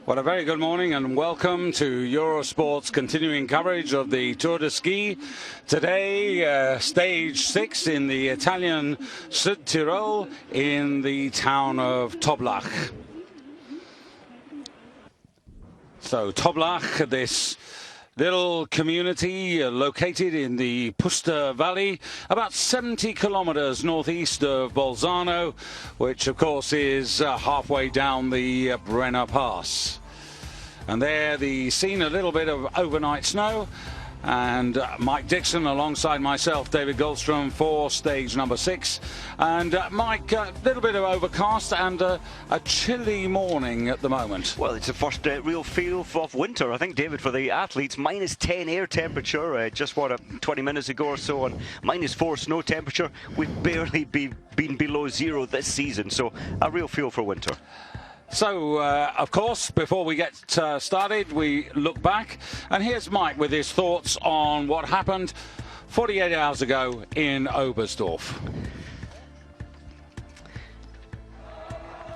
Well, a very good morning and welcome to Eurosport's continuing coverage of the Tour de Ski. Today, stage 6 in the Italian Südtirol in the town of Toblach. So Toblach, this little community located in the Puster Valley, about 70 kilometers northeast of Bolzano, which of course is halfway down the Brenner Pass. And there, the scene, a little bit of overnight snow, and Mike Dixon alongside myself, David Goldstrom, for stage number 6. And Mike, a little bit of overcast and a chilly morning at the moment. Well, it's the first real feel of winter, I think, David, for the athletes. -10 air temperature just 20 minutes ago or so, and -4 snow temperature. We've barely been below zero this season, so a real feel for winter. So, of course, before we get started, we look back. And here's Mike with his thoughts on what happened 48 hours ago in Oberstdorf.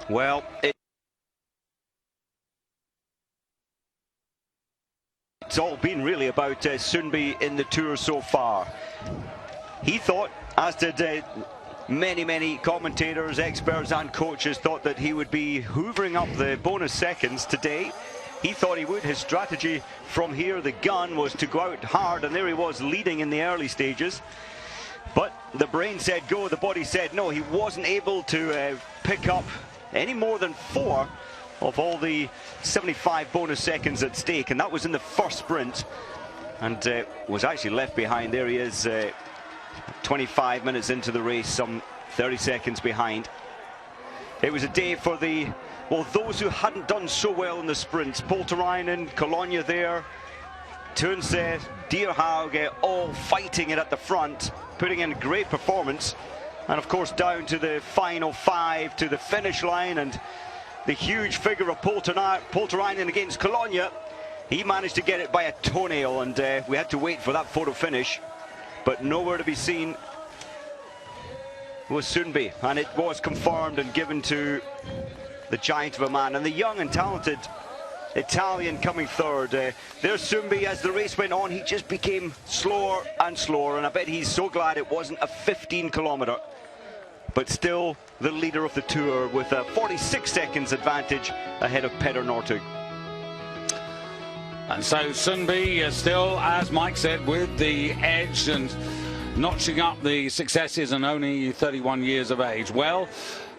Well, it's all been really about Sundby in the Tour so far. He thought, as did many commentators, experts and coaches, thought that he would be hoovering up the bonus seconds today. He thought he would. His strategy from here, the gun, was to go out hard, and there he was leading in the early stages. But the brain said go, the body said no. He wasn't able to pick up any more than 4 of all the 75 bonus seconds at stake, and that was in the first sprint, and was actually left behind. There he is, 25 minutes into the race, some 30 seconds behind. It was a day for those who hadn't done so well in the sprints. Polterainen, Cologne there, Tunse, Dierhauge, all fighting it at the front, putting in a great performance. And of course down to the final 5 to the finish line, and the huge figure of Polterainen against Cologne. He managed to get it by a toenail, and we had to wait for that photo finish. But nowhere to be seen was Sundby, and it was confirmed and given to the giant of a man. And the young and talented Italian coming third. There's Sundby. As the race went on, he just became slower and slower, and I bet he's so glad it wasn't a 15-kilometer. But still the leader of the Tour with a 46 seconds advantage ahead of Petter Northug. And so Sundby is still, as Mike said, with the edge and notching up the successes, and only 31 years of age. Well,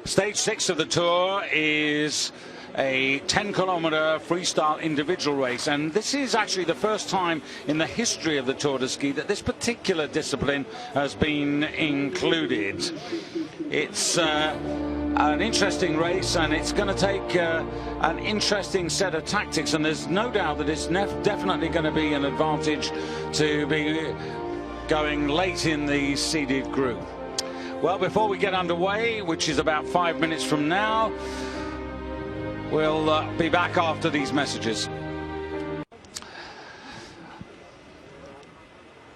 stage 6 of the Tour is a 10-kilometer freestyle individual race, and this is actually the first time in the history of the Tour de Ski that this particular discipline has been included. It's an interesting race, and it's going to take an interesting set of tactics, and there's no doubt that it's definitely going to be an advantage to be going late in the seeded group. Well, before we get underway, which is about 5 minutes from now, we'll be back after these messages.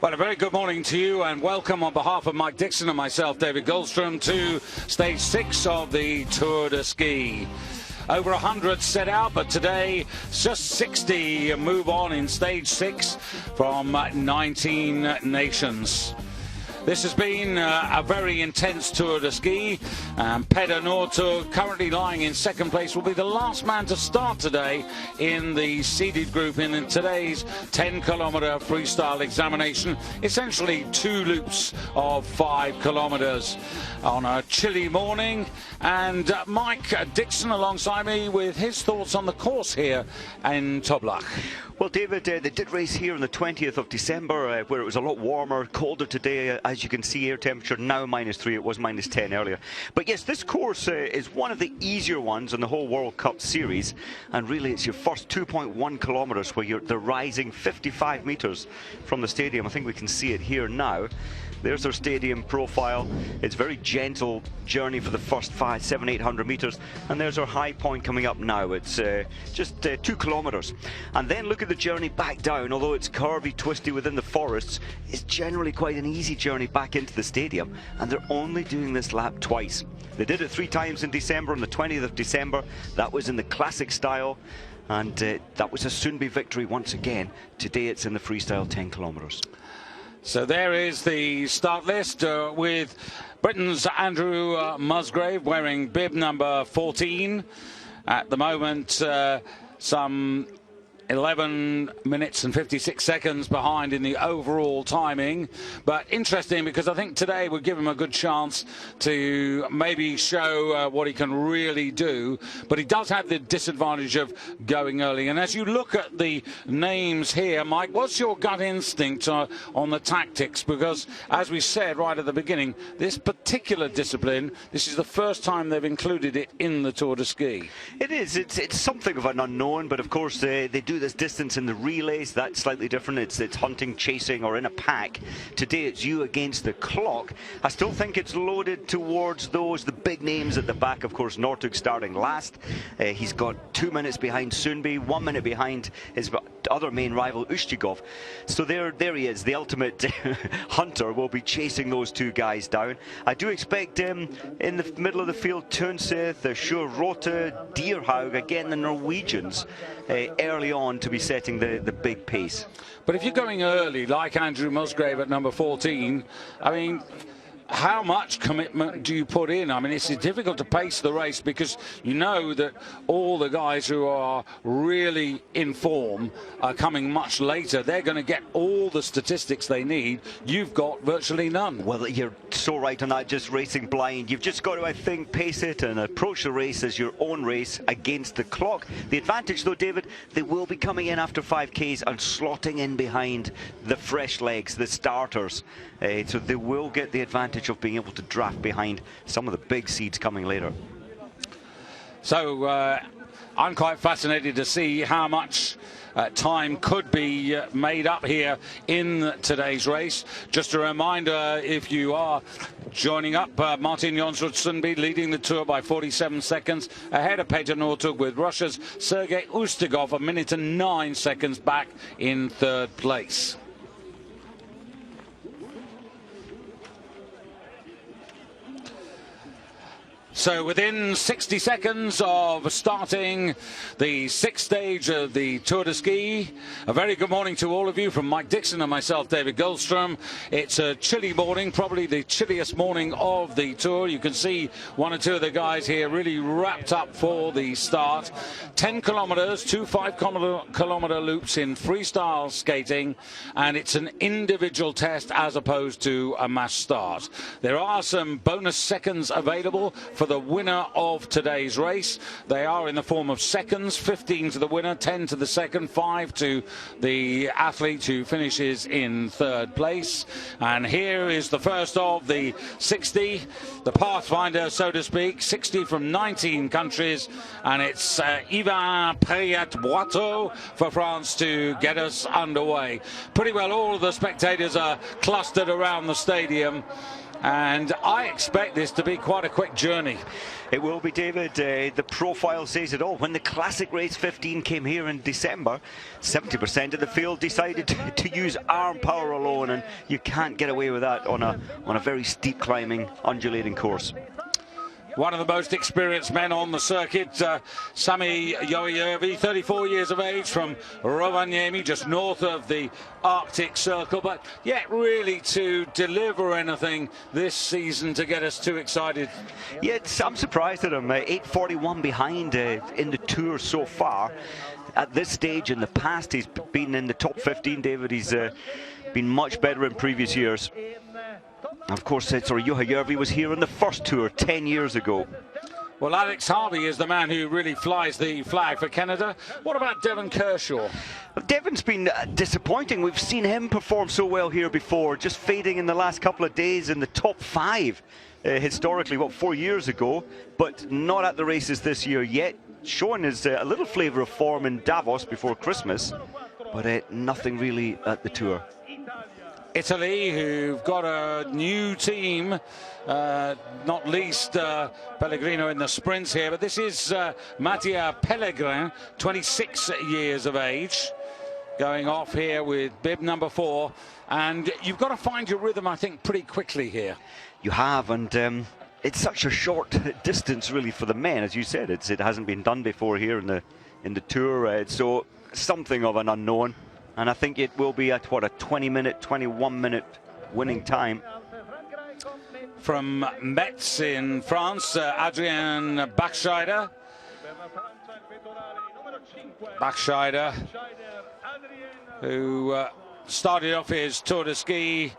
Well, a very good morning to you, and welcome on behalf of Mike Dixon and myself, David Goldstrom, to stage 6 of the Tour de Ski. Over 100 set out, but today just 60 move on in stage 6 from 19 nations. This has been a very intense Tour de Ski. Petter Northug, currently lying in second place, will be the last man to start today in the seeded group in today's 10-kilometer freestyle examination. Essentially 2 loops of 5 kilometers on a chilly morning. And Mike Dixon alongside me with his thoughts on the course here in Toblach. Well, David, they did race here on the 20th of December, where it was a lot warmer, colder today. As you can see, air temperature now -3. It was -10 earlier. But yes, this course is one of the easier ones in the whole World Cup series. And really, it's your first 2.1 kilometers where they're rising 55 meters from the stadium. I think we can see it here now. There's our stadium profile. It's very gentle journey for the first 700-800 meters, and there's our high point coming up now. It's just 2 kilometers, and then look at the journey back down. Although it's curvy, twisty within the forests, it's generally quite an easy journey back into the stadium, and they're only doing this lap twice. They did it 3 times in December. On the 20th of December, that was in the classic style, and that was a Sundby victory once again. Today it's in the freestyle 10 kilometers. So there is the start list with Britain's Andrew Musgrave wearing bib number 14. At the moment, some 11 minutes and 56 seconds behind in the overall timing. But interesting, because I think today would give him a good chance to maybe show what he can really do. But he does have the disadvantage of going early. And as you look at the names here, Mike, what's your gut instinct on the tactics? Because as we said right at the beginning, this particular discipline, this is the first time they've included it in the Tour de Ski. It is. It's something of an unknown, but of course they do this distance in the relays. That's slightly different. It's hunting, chasing, or in a pack. Today it's you against the clock. I still think it's loaded towards the big names at the back. Of course, Northug starting last. He's got 2 minutes behind Sundby, 1 minute behind his other main rival Ustjugov. So there he is. The ultimate hunter will be chasing those 2 guys down. I do expect in the middle of the field Tunseth, Sjur Rote, Dierhaug, again the Norwegians early on to be setting the big pace. But if you're going early, like Andrew Musgrave at number 14, I mean, how much commitment do you put in? I mean, it's difficult to pace the race because you know that all the guys who are really in form are coming much later. They're going to get all the statistics they need. You've got virtually none. Well, you're so right on that, just racing blind. You've just got to, I think, pace it and approach the race as your own race against the clock. The advantage, though, David, they will be coming in after 5Ks and slotting in behind the fresh legs, the starters. So they will get the advantage of being able to draft behind some of the big seeds coming later. So I'm quite fascinated to see how much time could be made up here in today's race. Just a reminder, if you are joining up, Martin Jonsrud Sundby leading the Tour by 47 seconds ahead of Peter Northug, with Russia's Sergei Ustjugov 1 minute and 9 seconds back in 3rd place. So within 60 seconds of starting the 6th stage of the Tour de Ski, a very good morning to all of you from Mike Dixon and myself, David Goldstrom. It's a chilly morning, probably the chilliest morning of the Tour. You can see 1 or 2 of the guys here really wrapped up for the start. 10 kilometers, 2 5-kilometer loops in freestyle skating, and it's an individual test as opposed to a mass start. There are some bonus seconds available for the winner of today's race. They are in the form of seconds: 15 to the winner, 10 to the second, 5 to the athlete who finishes in 3rd place. And here is the first of the 60, the Pathfinder, so to speak, 60 from 19 countries, and it's Ivan Priat-Boiteau for France to get us underway. Pretty well all of the spectators are clustered around the stadium, and I expect this to be quite a quick journey. It will be, David. The profile says it all. When the Classic Race 15 came here in December, 70% of the field decided to use arm power alone, and you can't get away with that on a very steep climbing, undulating course. One of the most experienced men on the circuit, Sami Joajärvi, 34 years of age, from Rovaniemi, just north of the Arctic Circle. But yet really to deliver anything this season to get us too excited. Yeah, I'm surprised at him. 8:41 behind in the Tour so far. At this stage in the past, he's been in the top 15, David. He's been much better in previous years. Of course, Joajärvi was here on the first Tour 10 years ago. Well, Alex Harvey is the man who really flies the flag for Canada. What about Devon Kershaw? Well, Devon's been disappointing. We've seen him perform so well here before, just fading in the last couple of days in the top 5 historically, 4 years ago, but not at the races this year yet. Showing his a little flavour of form in Davos before Christmas, but nothing really at the Tour. Italy, who've got a new team, not least Pellegrino in the sprints here, but this is Mattia Pellegrin, 26 years of age, going off here with bib number 4. And you've got to find your rhythm, I think, pretty quickly here. You have, and it's such a short distance, really, for the men. As you said, it hasn't been done before here in the Tour, so something of an unknown. And I think it will be at, what, a 20-minute, 21-minute winning time. From Metz in France, Adrien Bachscheider. Bachscheider, who started off his Tour de Ski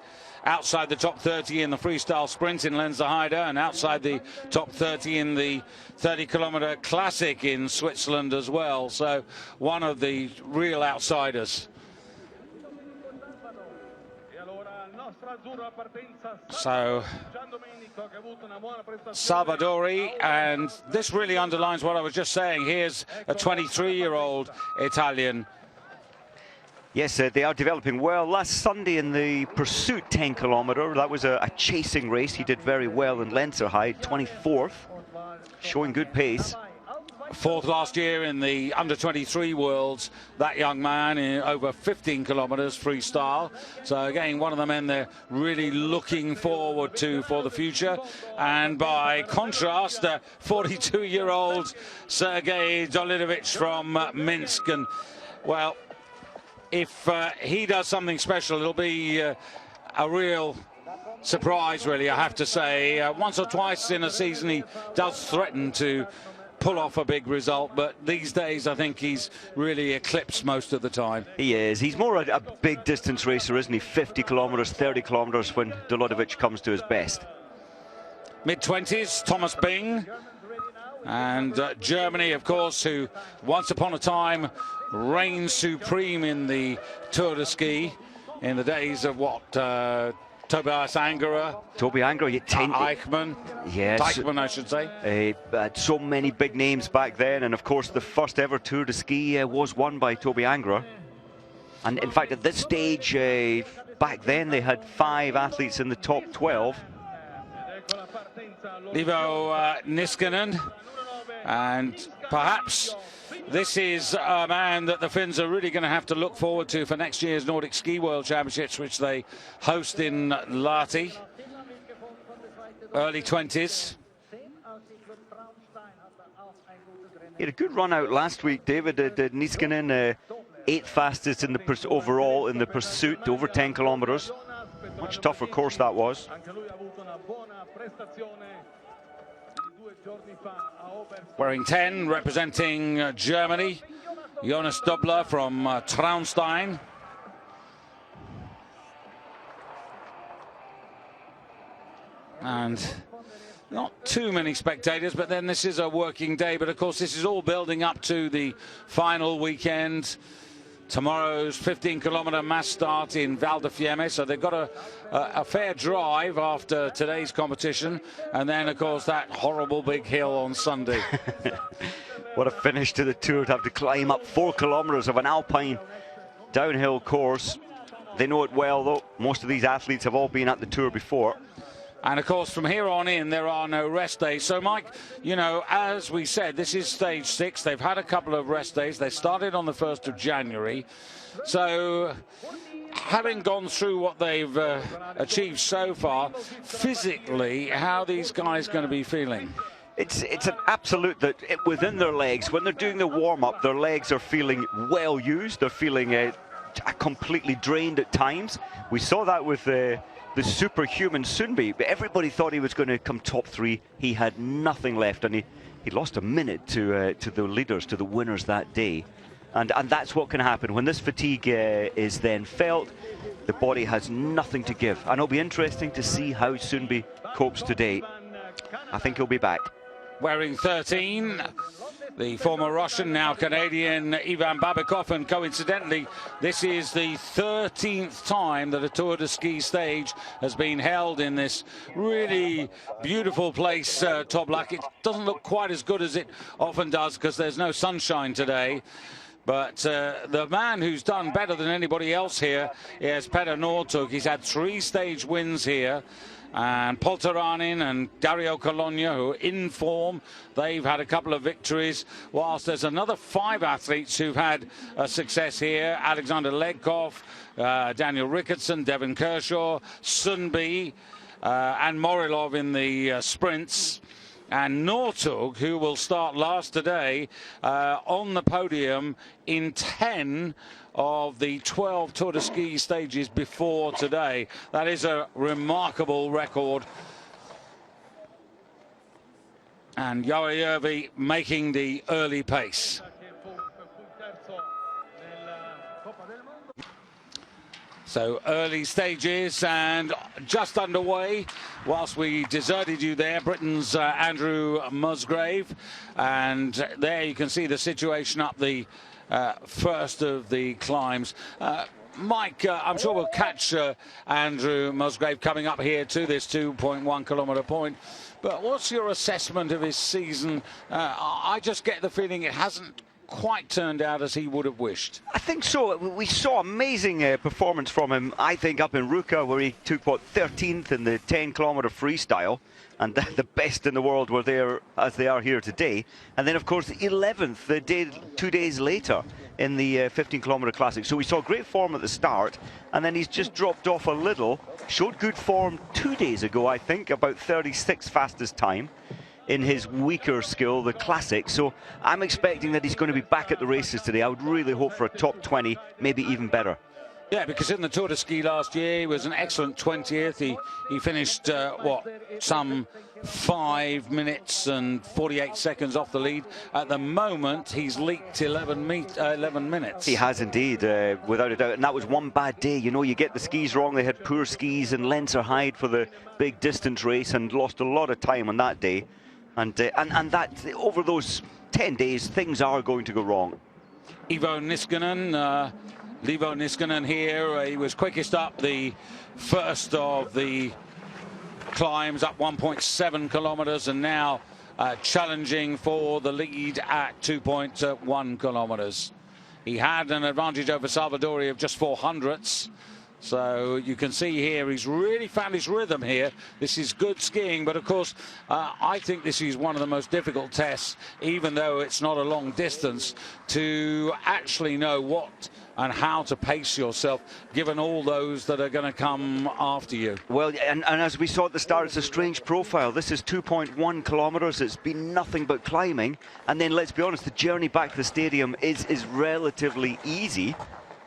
outside the top 30 in the freestyle sprint in Lenzerheide and outside the top 30 in the 30-kilometer classic in Switzerland as well. So one of the real outsiders. So Salvadori, and this really underlines what I was just saying. Here's a 23-year-old Italian. Yes, they are developing well. Last Sunday in the Pursuit 10-kilometer, that was a chasing race. He did very well in Lenzerheide, 24th, showing good pace. 4th last year in the under-23 Worlds, that young man, in over 15 kilometres freestyle. So again, one of the men they're really looking forward to for the future. And by contrast, 42-year-old Sergei Dolinovich from Minsk. And well, if he does something special, it'll be a real surprise, really, I have to say. Once or twice in a season, he does threaten to pull off a big result, but these days I think he's really eclipsed most of the time. He is. He's more a big distance racer, isn't he? 50 kilometres, 30 kilometres when Dolinovich comes to his best. Mid-20s, Thomas Bing. And Germany, of course, who once upon a time reigned supreme in the Tour de Ski in the days of what, Tobias Angerer, Eichmann, yes, Deichmann, I should say. So many big names back then, and of course the first ever Tour de Ski was won by Toby Angerer. And in fact, at this stage, back then they had 5 athletes in the top 12. Ivo Niskanen, and perhaps this is a man that the Finns are really going to have to look forward to for next year's Nordic Ski World Championships, which they host in Lahti. Early 20s. He had a good run out last week, David. Niskanen, 8th fastest in the overall in the Pursuit, over 10 kilometres. Much tougher course that was. Wearing 10, representing Germany, Jonas Dobler from Traunstein. And not too many spectators, but then this is a working day. But of course, this is all building up to the final weekend. Tomorrow's 15-kilometer mass start in Val di Fiemme, so they've got a fair drive after today's competition, and then of course that horrible big hill on Sunday. What a finish to the Tour, to have to climb up 4 kilometers of an alpine downhill course. They know it well, though. Most of these athletes have all been at the Tour before. And of course, from here on in, there are no rest days. So, Mike, you know, as we said, this is stage 6. They've had a couple of rest days. They started on the 1st of January. So, having gone through what they've achieved so far, physically, how are these guys going to be feeling? It's an absolute that within their legs, when they're doing the warm-up, their legs are feeling well used. They're feeling completely drained at times. We saw that with the superhuman Sundby, but everybody thought he was going to come top 3. He had nothing left, and he lost a minute to the leaders, to the winners that day. And that's what can happen when this fatigue is then felt. The body has nothing to give, and it'll be interesting to see how Sundby copes today. I think he'll be back. Wearing 13, the former Russian, now Canadian, Ivan Babikov, and coincidentally, this is the 13th time that a Tour de Ski stage has been held in this really beautiful place, Toblach. It doesn't look quite as good as it often does because there's no sunshine today. But the man who's done better than anybody else here is Petter Northug. He's had 3 stage wins here. And Polterainen and Dario Colonia, who are in form, they've had a couple of victories, whilst there's another 5 athletes who've had success here. Alexander Legkov, Daniel Rickardson, Devin Kershaw, Sundby, and Morilov in the sprints. And Northug, who will start last today, on the podium in 10 of the 12 Tour de Ski stages before today. That is a remarkable record. And Järvi making the early pace. So early stages and just underway. Whilst we deserted you there, Britain's Andrew Musgrave. And there you can see the situation up the first of the climbs. Mike, I'm sure we'll catch Andrew Musgrave coming up here to this 2.1 kilometre point. But what's your assessment of his season? I just get the feeling it hasn't quite turned out as he would have wished. I think so. We saw amazing performance from him, I think, up in Ruka, where he took, what, 13th in the 10-kilometre freestyle. And the best in the world were there as they are here today. And then, of course, 11th the day, 2 days later in the 15-kilometre classic. So we saw great form at the start, and then he's just dropped off a little. Showed good form 2 days ago, I think, about 36th fastest time in his weaker skill, the classic. So I'm expecting that he's going to be back at the races today. I would really hope for a top 20, maybe even better. Yeah, because in the Tour de Ski last year, he was an excellent 20th. He finished, some 5 minutes and 48 seconds off the lead. At the moment, he's leaked 11 minutes. He has indeed, without a doubt. And that was one bad day. You know, you get the skis wrong. They had poor skis in Lenzerheide for the big distance race and lost a lot of time on that day. And that, over those 10 days, things are going to go wrong. Iivo Niskanen here, he was quickest up the first of the climbs, up 1.7 kilometres, and now challenging for the lead at 2.1 kilometres. He had an advantage over Salvadori of just 400ths. So you can see here he's really found his rhythm here. This is good skiing, but of course I think this is one of the most difficult tests, even though it's not a long distance, to actually know what and how to pace yourself, given all those that are going to come after you. Well, and as we saw at the start, it's a strange profile. This is 2.1 kilometres. It's been nothing but climbing. And then, let's be honest, the journey back to the stadium is relatively easy.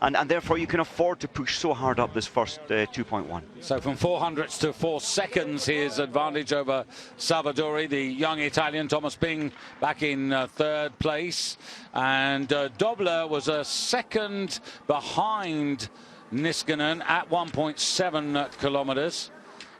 And therefore, you can afford to push so hard up this first 2.1. So from 400ths to 4 seconds, his advantage over Salvadori, the young Italian. Thomas Ping back in third place. And Dobler was a second behind Niskanen at 1.7 kilometres.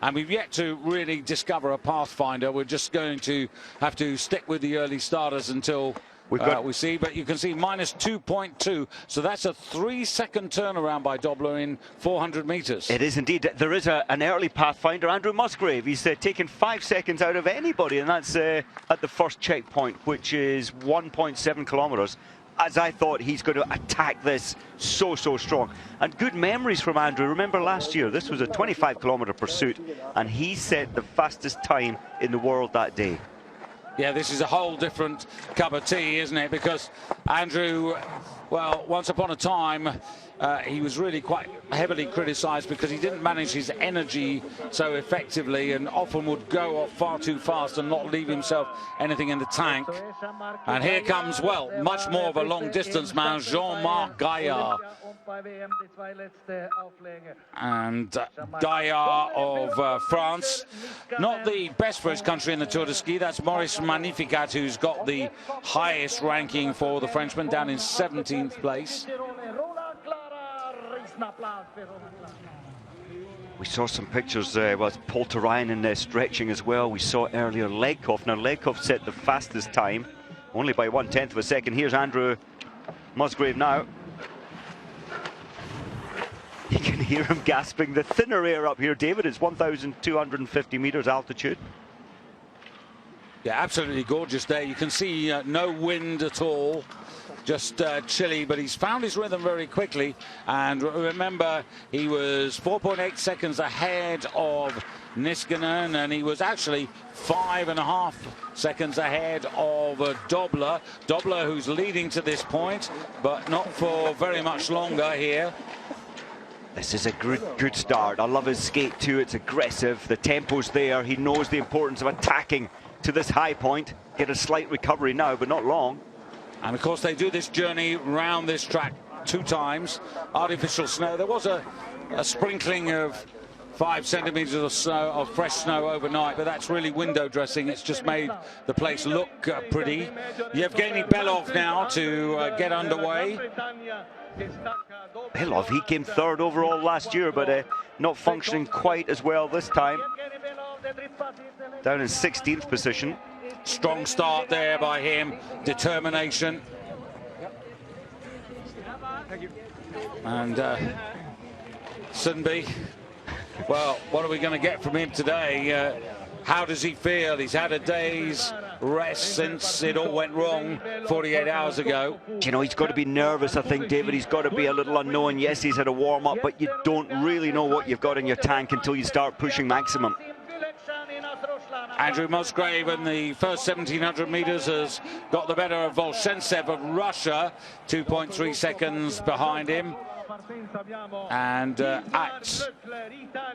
And we've yet to really discover a pathfinder. We're just going to have to stick with the early starters until we see, but you can see minus 2.2, so that's a 3-second turnaround by Dobler in 400 metres. It is indeed. There is an early pathfinder, Andrew Musgrave. He's taken 5 seconds out of anybody, and that's at the first checkpoint, which is 1.7 kilometres. As I thought, he's going to attack this so strong. And good memories from Andrew. Remember last year, this was a 25-kilometre pursuit, and he set the fastest time in the world that day. Yeah, this is a whole different cup of tea, isn't it? Because Andrew, well, once upon a time, he was really quite heavily criticised because he didn't manage his energy so effectively and often would go off far too fast and not leave himself anything in the tank. And here comes, well, much more of a long-distance man, Jean-Marc Gaillard. And Gaillard of France, not the best for his country in the Tour de Ski. That's Maurice Magnificat, who's got the highest ranking for the Frenchman, down in 17th place. We saw some pictures with Polterainen stretching as well. We saw earlier Legkov. Now Legkov set the fastest time, only by 1/10 of a second. Here's Andrew Musgrave now. You can hear him gasping. The thinner air up here, David, is 1,250 meters altitude. Yeah, absolutely gorgeous day. You can see no wind at all, just chilly, but he's found his rhythm very quickly. And remember, he was 4.8 seconds ahead of Niskanen, and he was actually 5.5 seconds ahead of Dobler. Dobler, who's leading to this point, but not for very much longer here. This is a good start. I love his skate too. It's aggressive. The tempo's there. He knows the importance of attacking to this high point. Get a slight recovery now, but not long. And of course, they do this journey round this track 2 times. Artificial snow. There was a sprinkling of 5 centimeters of snow, of fresh snow overnight, but that's really window dressing. It's just made the place look pretty. Yevgeny Belov now to get underway. Belov, he came 3rd overall last year, but not functioning quite as well this time. Down in 16th position. Strong start there by him. Determination. And Sundby, well, what are we going to get from him today? How does he feel? He's had a day's rest since it all went wrong 48 hours ago. You know, he's got to be nervous, I think, David. He's got to be a little unknown. Yes, he's had a warm-up, but you don't really know what you've got in your tank until you start pushing maximum. Andrew Musgrave in the first 1,700 meters has got the better of Volshentsev of Russia, 2.3 seconds behind him. And at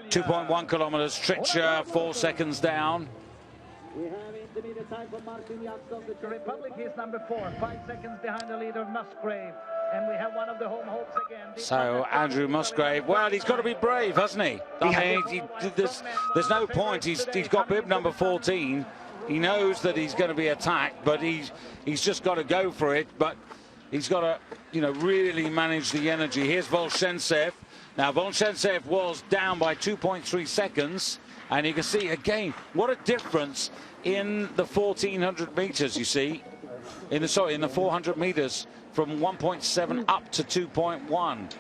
2.1 kilometers, Tricher 4 seconds down. The Republic is number 4, 5 seconds behind the leader Musgrave. And we have one of the home hopes again. So Andrew Musgrave, well, he's got to be brave, hasn't he? I mean, there's no point. He's got bib number 14. He knows that he's going to be attacked, but he's just got to go for it. But he's got to, you know, really manage the energy. Here's Volshentsev. Now, Volshentsev was down by 2.3 seconds. And you can see, again, what a difference in the 1,400 meters, you see. In the 400 meters. From 1.7 up to 2.1.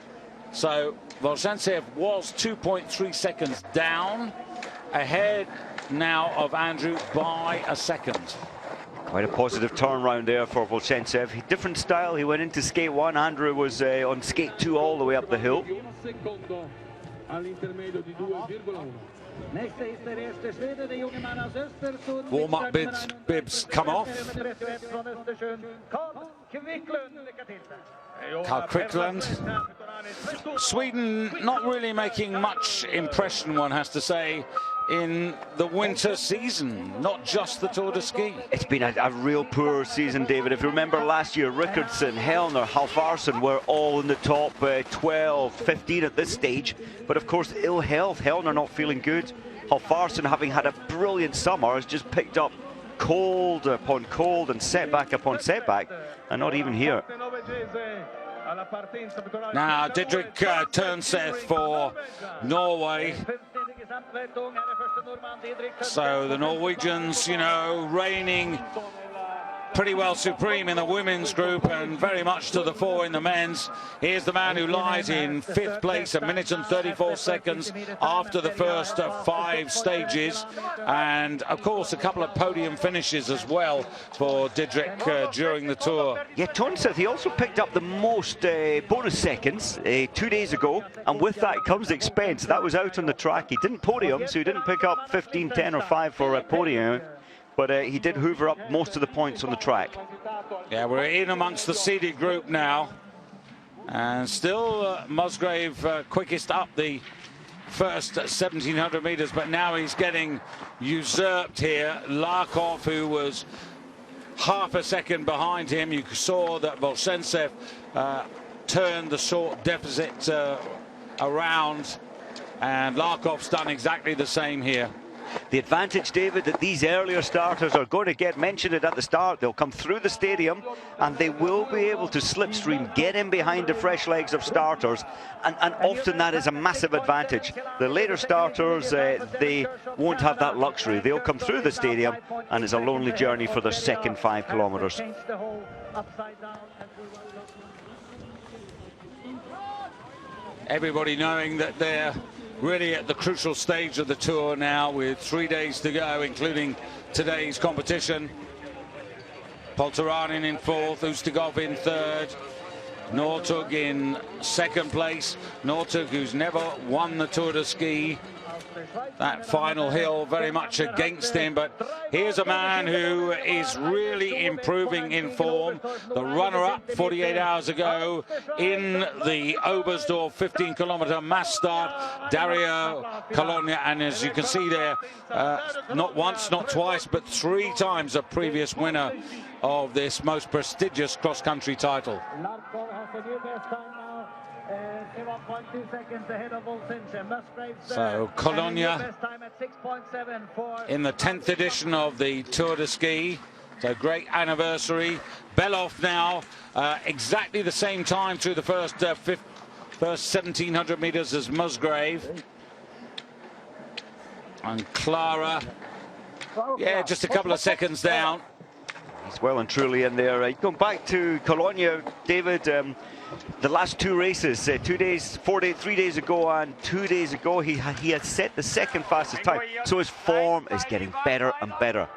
So Volshentsev was 2.3 seconds down, ahead now of Andrew by a second. Quite a positive turnaround there for Volshentsev. Different style. He went into skate 1. Andrew was on skate 2 all the way up the hill. Warm-up bibs come off. Carl Quicklund. Sweden not really making much impression, one has to say, in the winter season, not just the Tour de Ski. It's been a real poor season, David. If you remember last year, Rickardsson, Hellner, Halvarsson were all in the top 12, 15 at this stage. But of course, ill health. Hellner not feeling good. Halvarsson, having had a brilliant summer, has just picked up cold upon cold and setback upon setback, and not even here. Now, Didrik Tørnset for Norway. So the Norwegians, you know, reigning pretty well supreme in the women's group and very much to the fore in the men's. Here's the man who lies in 5th place, 1 minute and 34 seconds after the first 5 stages. And of course, a couple of podium finishes as well for Didrik during the tour. Yeah, Tørnset, he also picked up the most bonus seconds 2 days ago, and with that comes expense. That was out on the track. He didn't podium, so he didn't pick up 15, 10 or 5 for a podium. But he did hoover up most of the points on the track. Yeah, we're in amongst the seeded group now. And still Musgrave quickest up the first 1,700 meters, but now he's getting usurped here. Larkov, who was half a second behind him. You saw that Volshentsev turned the short deficit around, and Larkov's done exactly the same here. The advantage, David, that these earlier starters are going to get, mentioned it at the start, they'll come through the stadium and they will be able to slipstream, get in behind the fresh legs of starters, and often that is a massive advantage. The later starters, they won't have that luxury. They'll come through the stadium and it's a lonely journey for their second 5 kilometers. Everybody knowing that they're really at the crucial stage of the tour now, with 3 days to go, including today's competition. Polteranen in fourth, Ustigov in third, Northug in second place. Northug, who's never won the Tour de Ski. That final hill very much against him, but here's a man who is really improving in form. The runner-up 48 hours ago in the Oberstdorf 15-kilometer mass start, Dario Colonia, and as you can see there, not once, not twice, but 3 times a previous winner of this most prestigious cross-country title. So Colonia in the 10th edition of the Tour de Ski. So great anniversary. Belov now exactly the same time through the first 1700 meters as Musgrave. And Clara, yeah, just a couple of seconds down. He's well and truly in there. Going back to Colonia, David, the last 2 races, 3 days ago and 2 days ago, he had set the second fastest time. So his form is getting better and better.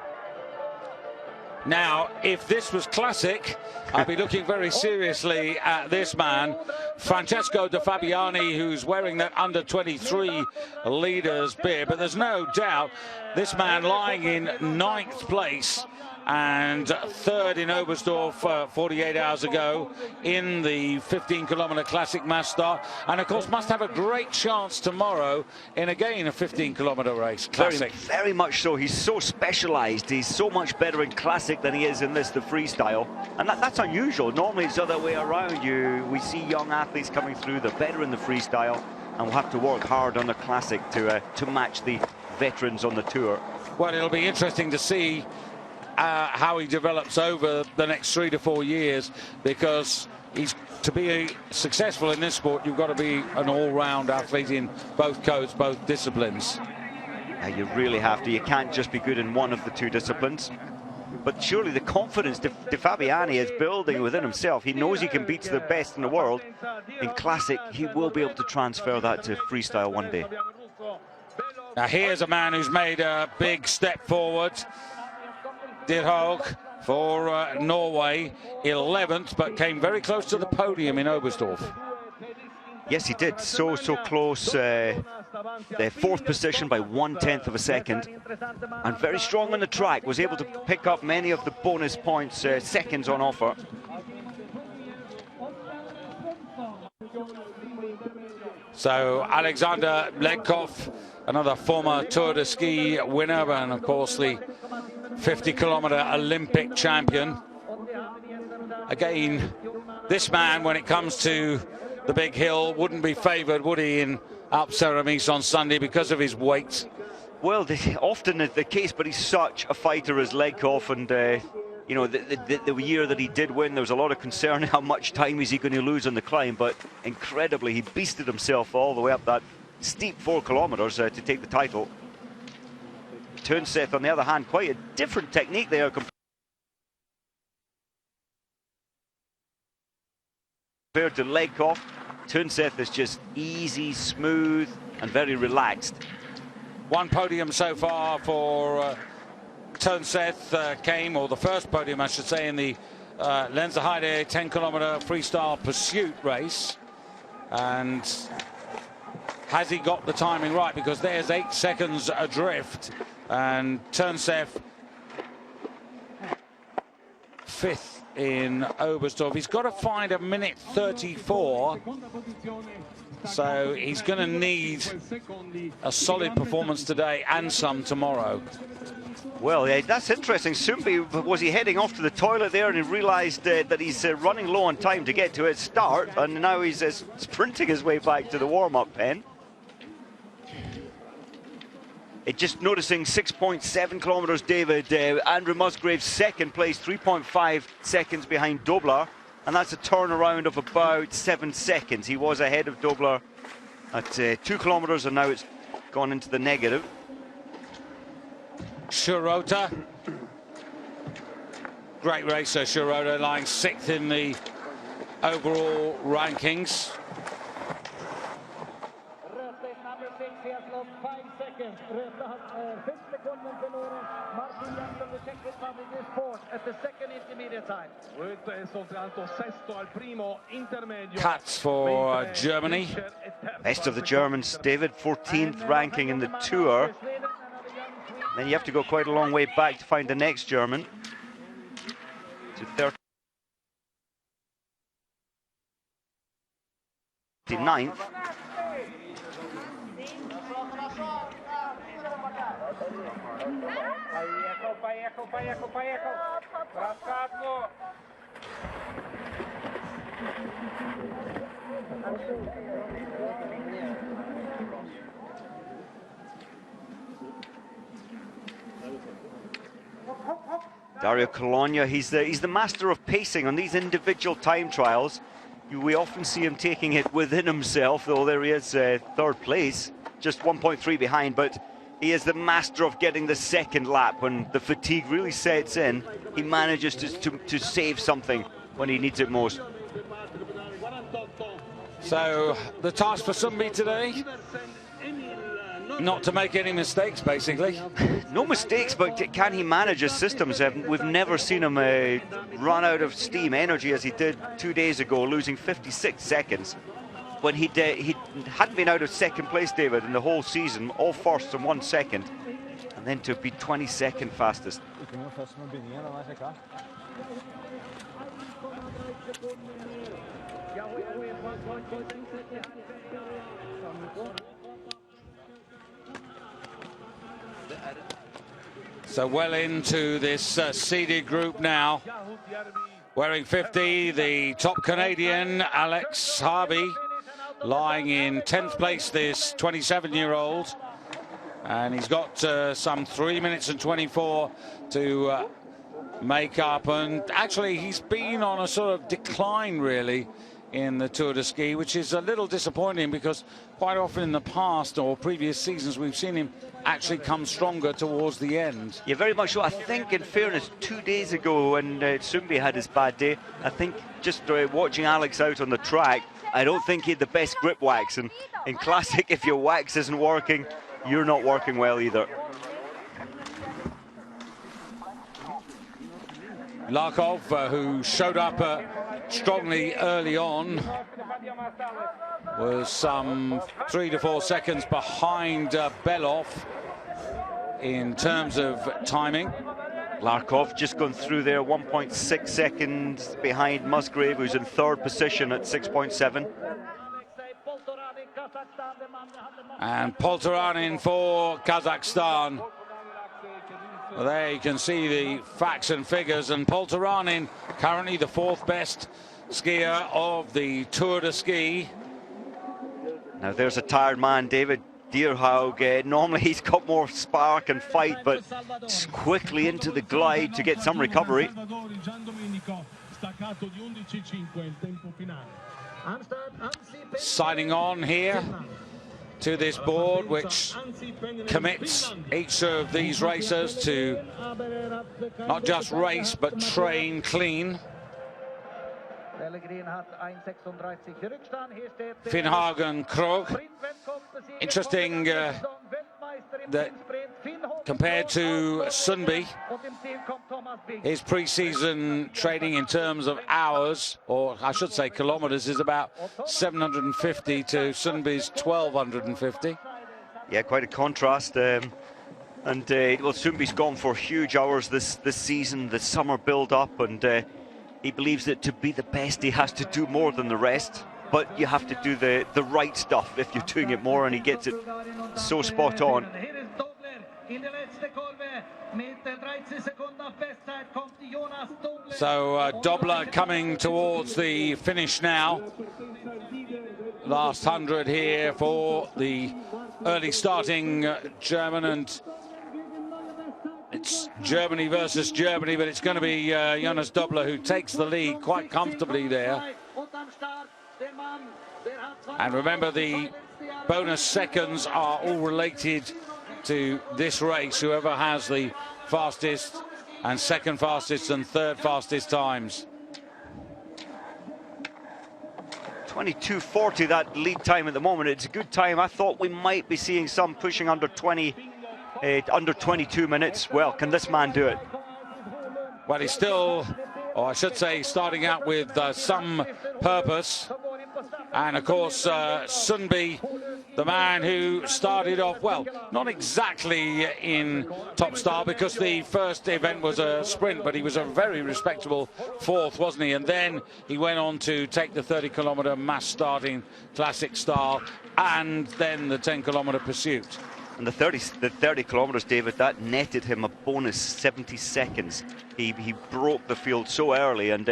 Now, if this was classic, I'd be looking very seriously at this man, Francesco De Fabiani, who's wearing that under-23 leaders bib. But there's no doubt this man lying in 9th place and 3rd in Oberstdorf 48 hours ago in the 15-kilometer classic mass start, and of course must have a great chance tomorrow in again a 15-kilometer race classic. Very much so. He's so specialized. He's so much better in classic than he is in the freestyle, and that's unusual. Normally it's the other way around. We see young athletes coming through, they're better in the freestyle, and we'll have to work hard on the classic to match the veterans on the tour. Well, it'll be interesting to see how he develops over the next 3 to 4 years, because to be successful in this sport, you've got to be an all-round athlete in both codes, both disciplines. You really have to. You can't just be good in one of the 2 disciplines. But surely the confidence De Fabiani is building within himself. He knows he can beat the best in the world. In classic, he will be able to transfer that to freestyle one day. Now here's a man who's made a big step forward. Dirhaug for Norway, 11th, but came very close to the podium in Oberstdorf. Yes, he did. So close. The 4th position by 1/10 of a second. And very strong on the track. Was able to pick up many of the bonus points, seconds on offer. So Alexander Ledkov, another former Tour de Ski winner, and of course the 50-kilometer Olympic champion. Again, this man, when it comes to the big hill, wouldn't be favoured, would he, in Alpe Ceramis on Sunday because of his weight? Well, often the case, but he's such a fighter as Ledkov, and you know, the year that he did win, there was a lot of concern how much time is he going to lose on the climb, but incredibly, he beasted himself all the way up that steep 4 kilometers to take the title. Turnstedt, on the other hand, quite a different technique there compared to Ledkov. Turnstedt is just easy, smooth, and very relaxed. One podium so far for Turnstedt came, or the first podium, I should say, in the Lenzerheide 10-kilometer freestyle pursuit race. And has he got the timing right? Because there's 8 seconds adrift. And Turnstedt 5th in Oberstdorf. He's got to find a minute 34. So he's going to need a solid performance today and some tomorrow. Well, yeah, that's interesting. Sumbi, was he heading off to the toilet there and he realised that he's running low on time to get to his start, and now he's sprinting his way back to the warm-up pen. Just noticing 6.7 kilometers, David. Andrew Musgrave's 2nd place, 3.5 seconds behind Dobler, and that's a turnaround of about 7 seconds. He was ahead of Dobler at 2 kilometers, and now it's gone into the negative. Shirota, great racer, Shirota, lying 6th in the overall rankings. Number 6, he has lost 5 seconds. 5 sekunder verloren. Martin the Czech Republic is fourth at the second intermediate time. Cuts for Germany. Best of the Germans, David, 14th ranking in the tour. Then you have to go quite a long way back to find the next German. To 39th. Dario Cologna, he's the master of pacing on these individual time trials. We often see him taking it within himself, though there he is, third place, just 1.3 behind, but he is the master of getting the second lap. When the fatigue really sets in, he manages to save something when he needs it most. So the task for Sundby today, not to make any mistakes, basically. No mistakes, but can he manage his systems? We've never seen him run out of steam energy as he did 2 days ago, losing 56 seconds. When he hadn't been out of second place, David, in the whole season, all firsts and 1 second, and then to be 22nd fastest. So well into this seeded group now. Wearing 50, the top Canadian, Alex Harvey, lying in 10th place, this 27-year-old. And he's got some 3 minutes and 24 to make up. And actually, he's been on a sort of decline, really, in the Tour de Ski, which is a little disappointing because quite often in the past or previous seasons we've seen him actually come stronger towards the end. Yeah, very much so. I think, in fairness, 2 days ago when Sundby had his bad day, I think just watching Alex out on the track, I don't think he had the best grip wax. And in Classic, if your wax isn't working, you're not working well either. Larkov, who showed up strongly early on, was some 3 to 4 seconds behind Belov in terms of timing. Larkov just gone through there, 1.6 seconds behind Musgrave, who's in third position at 6.7. And Poltaranin for Kazakhstan. Well, there you can see the facts and figures, and Poltaranin currently the 4th best skier of the Tour de Ski. Now there's a tired man, David Dierhaug. Normally he's got more spark and fight, but just quickly into the glide to get some recovery. Signing on here to this board, which commits each of these racers to not just race but train clean. Finnhagen Krog. Interesting that compared to Sundby, his pre-season training in terms of hours, or I should say kilometers, is about 750 to Sundby's 1250. Yeah, quite a contrast. Well, Sundby's gone for huge hours this season, the summer build-up, and he believes that to be the best, he has to do more than the rest. But you have to do the right stuff if you're doing it more, and he gets it so spot on. So Dobler coming towards the finish now. Last 100 here for the early starting German, and it's Germany versus Germany, but it's going to be Jonas Dobler who takes the lead quite comfortably there. And remember, the bonus seconds are all related to this race. Whoever has the fastest and second fastest and third fastest times. 22:40 that lead time at the moment. It's a good time. I thought we might be seeing some pushing under 20, under 22 minutes. Well, can this man do it? Well, he's still, or I should say, starting out with some purpose. And of course, Sundby, the man who started off, well, not exactly in top style because the first event was a sprint, but he was a very respectable fourth, wasn't he? And then he went on to take the 30-kilometre mass starting classic style and then the 10-kilometre pursuit. And the 30 kilometres, David, that netted him a bonus 70 seconds. He broke the field so early, and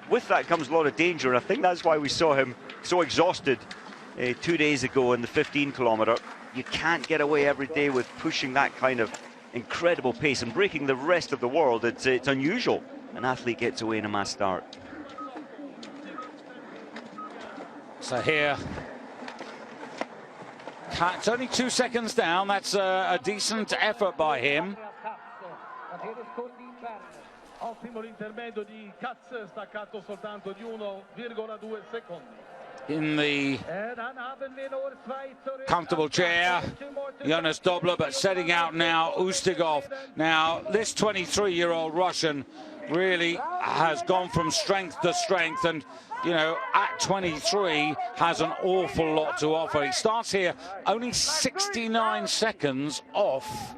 with that comes a lot of danger. And I think that's why we saw him so exhausted 2 days ago in the 15-kilometre. You can't get away every day with pushing that kind of incredible pace and breaking the rest of the world. It's unusual an athlete gets away in a mass start. So here, it's only 2 seconds down. That's a decent effort by him. In the comfortable chair, Jonas Dobler, but setting out now Ustigov. Now, this 23-year-old Russian really has gone from strength to strength, and you know, at 23 has an awful lot to offer. He starts here only 69 seconds off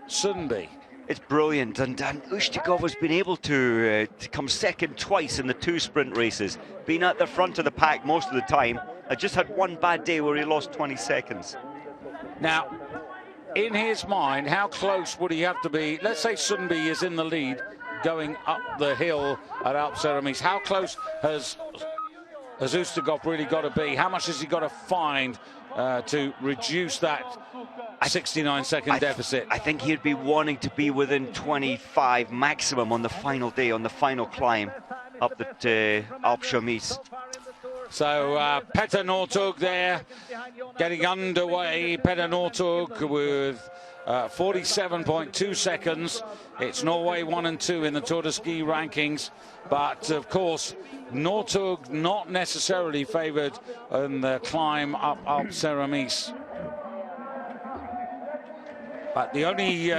Sundby. It's brilliant, and Ustigov has been able to come second twice in the 2 sprint races, been at the front of the pack most of the time. I just had one bad day where he lost 20 seconds. Now, in his mind, how close would he have to be? Let's say Sundby is in the lead going up the hill at Alp Ceramis. How close has Ustigov really got to be? How much has he got to find to reduce that 69-second deficit? I think he'd be wanting to be within 25 maximum on the final day, on the final climb up the Alp Ceramis. So Petter Northug there getting underway. Petter Northug with 47.2 seconds. It's Norway 1 and 2 in the Tour de Ski rankings, but of course Northug not necessarily favoured in the climb up Alp Ceramis. But the only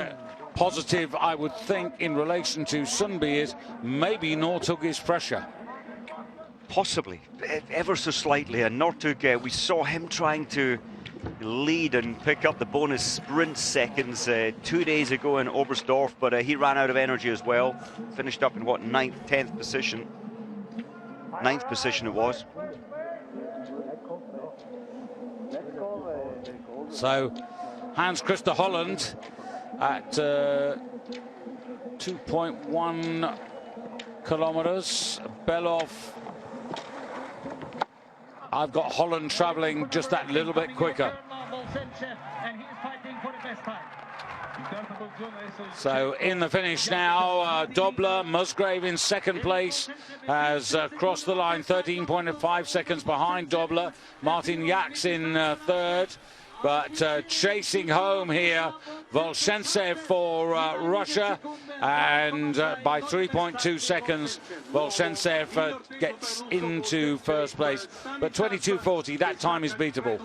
positive I would think in relation to Sundby is maybe Northug is fresher. Possibly, ever so slightly. And Northug, we saw him trying to lead and pick up the bonus sprint seconds 2 days ago in Oberstdorf, but he ran out of energy as well. Finished up in what, 9th, 10th position? 9th position it was. So Hans Christer Holland at 2.1 kilometers. Belov, I've got Holland traveling just that little bit quicker. So in the finish now, Dobler, Musgrave in second place, has crossed the line 13.5 seconds behind Dobler. Martin Yaks in third. But chasing home here, Volshentsev for Russia, and by 3.2 seconds, Volshentsev gets into first place. But 22:40, that time is beatable.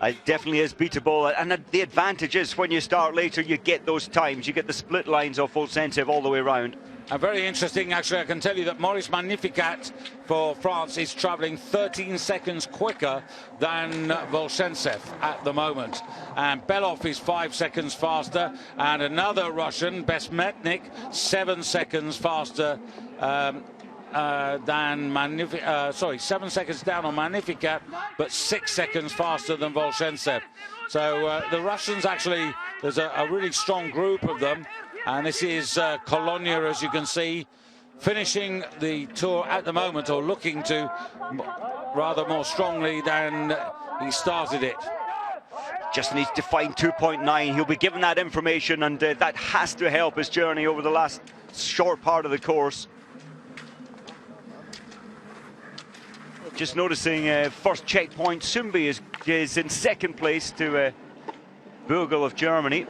It definitely is beatable, and the advantage is when you start later, you get those times, you get the split lines of Volshentsev all the way around. And very interesting, actually, I can tell you that Maurice Magnificat for France is travelling 13 seconds quicker than Volshentsev at the moment. And Belov is 5 seconds faster, and another Russian, Besmetnik, 7 seconds faster than 7 seconds down on Magnificat, but 6 seconds faster than Volshentsev. So the Russians actually, there's a really strong group of them. And this is Colonia, as you can see, finishing the tour at the moment, or looking to rather more strongly than he started it. Just needs to find 2.9. He'll be given that information, and that has to help his journey over the last short part of the course. Just noticing first checkpoint, Sundby is in second place to Bugel of Germany.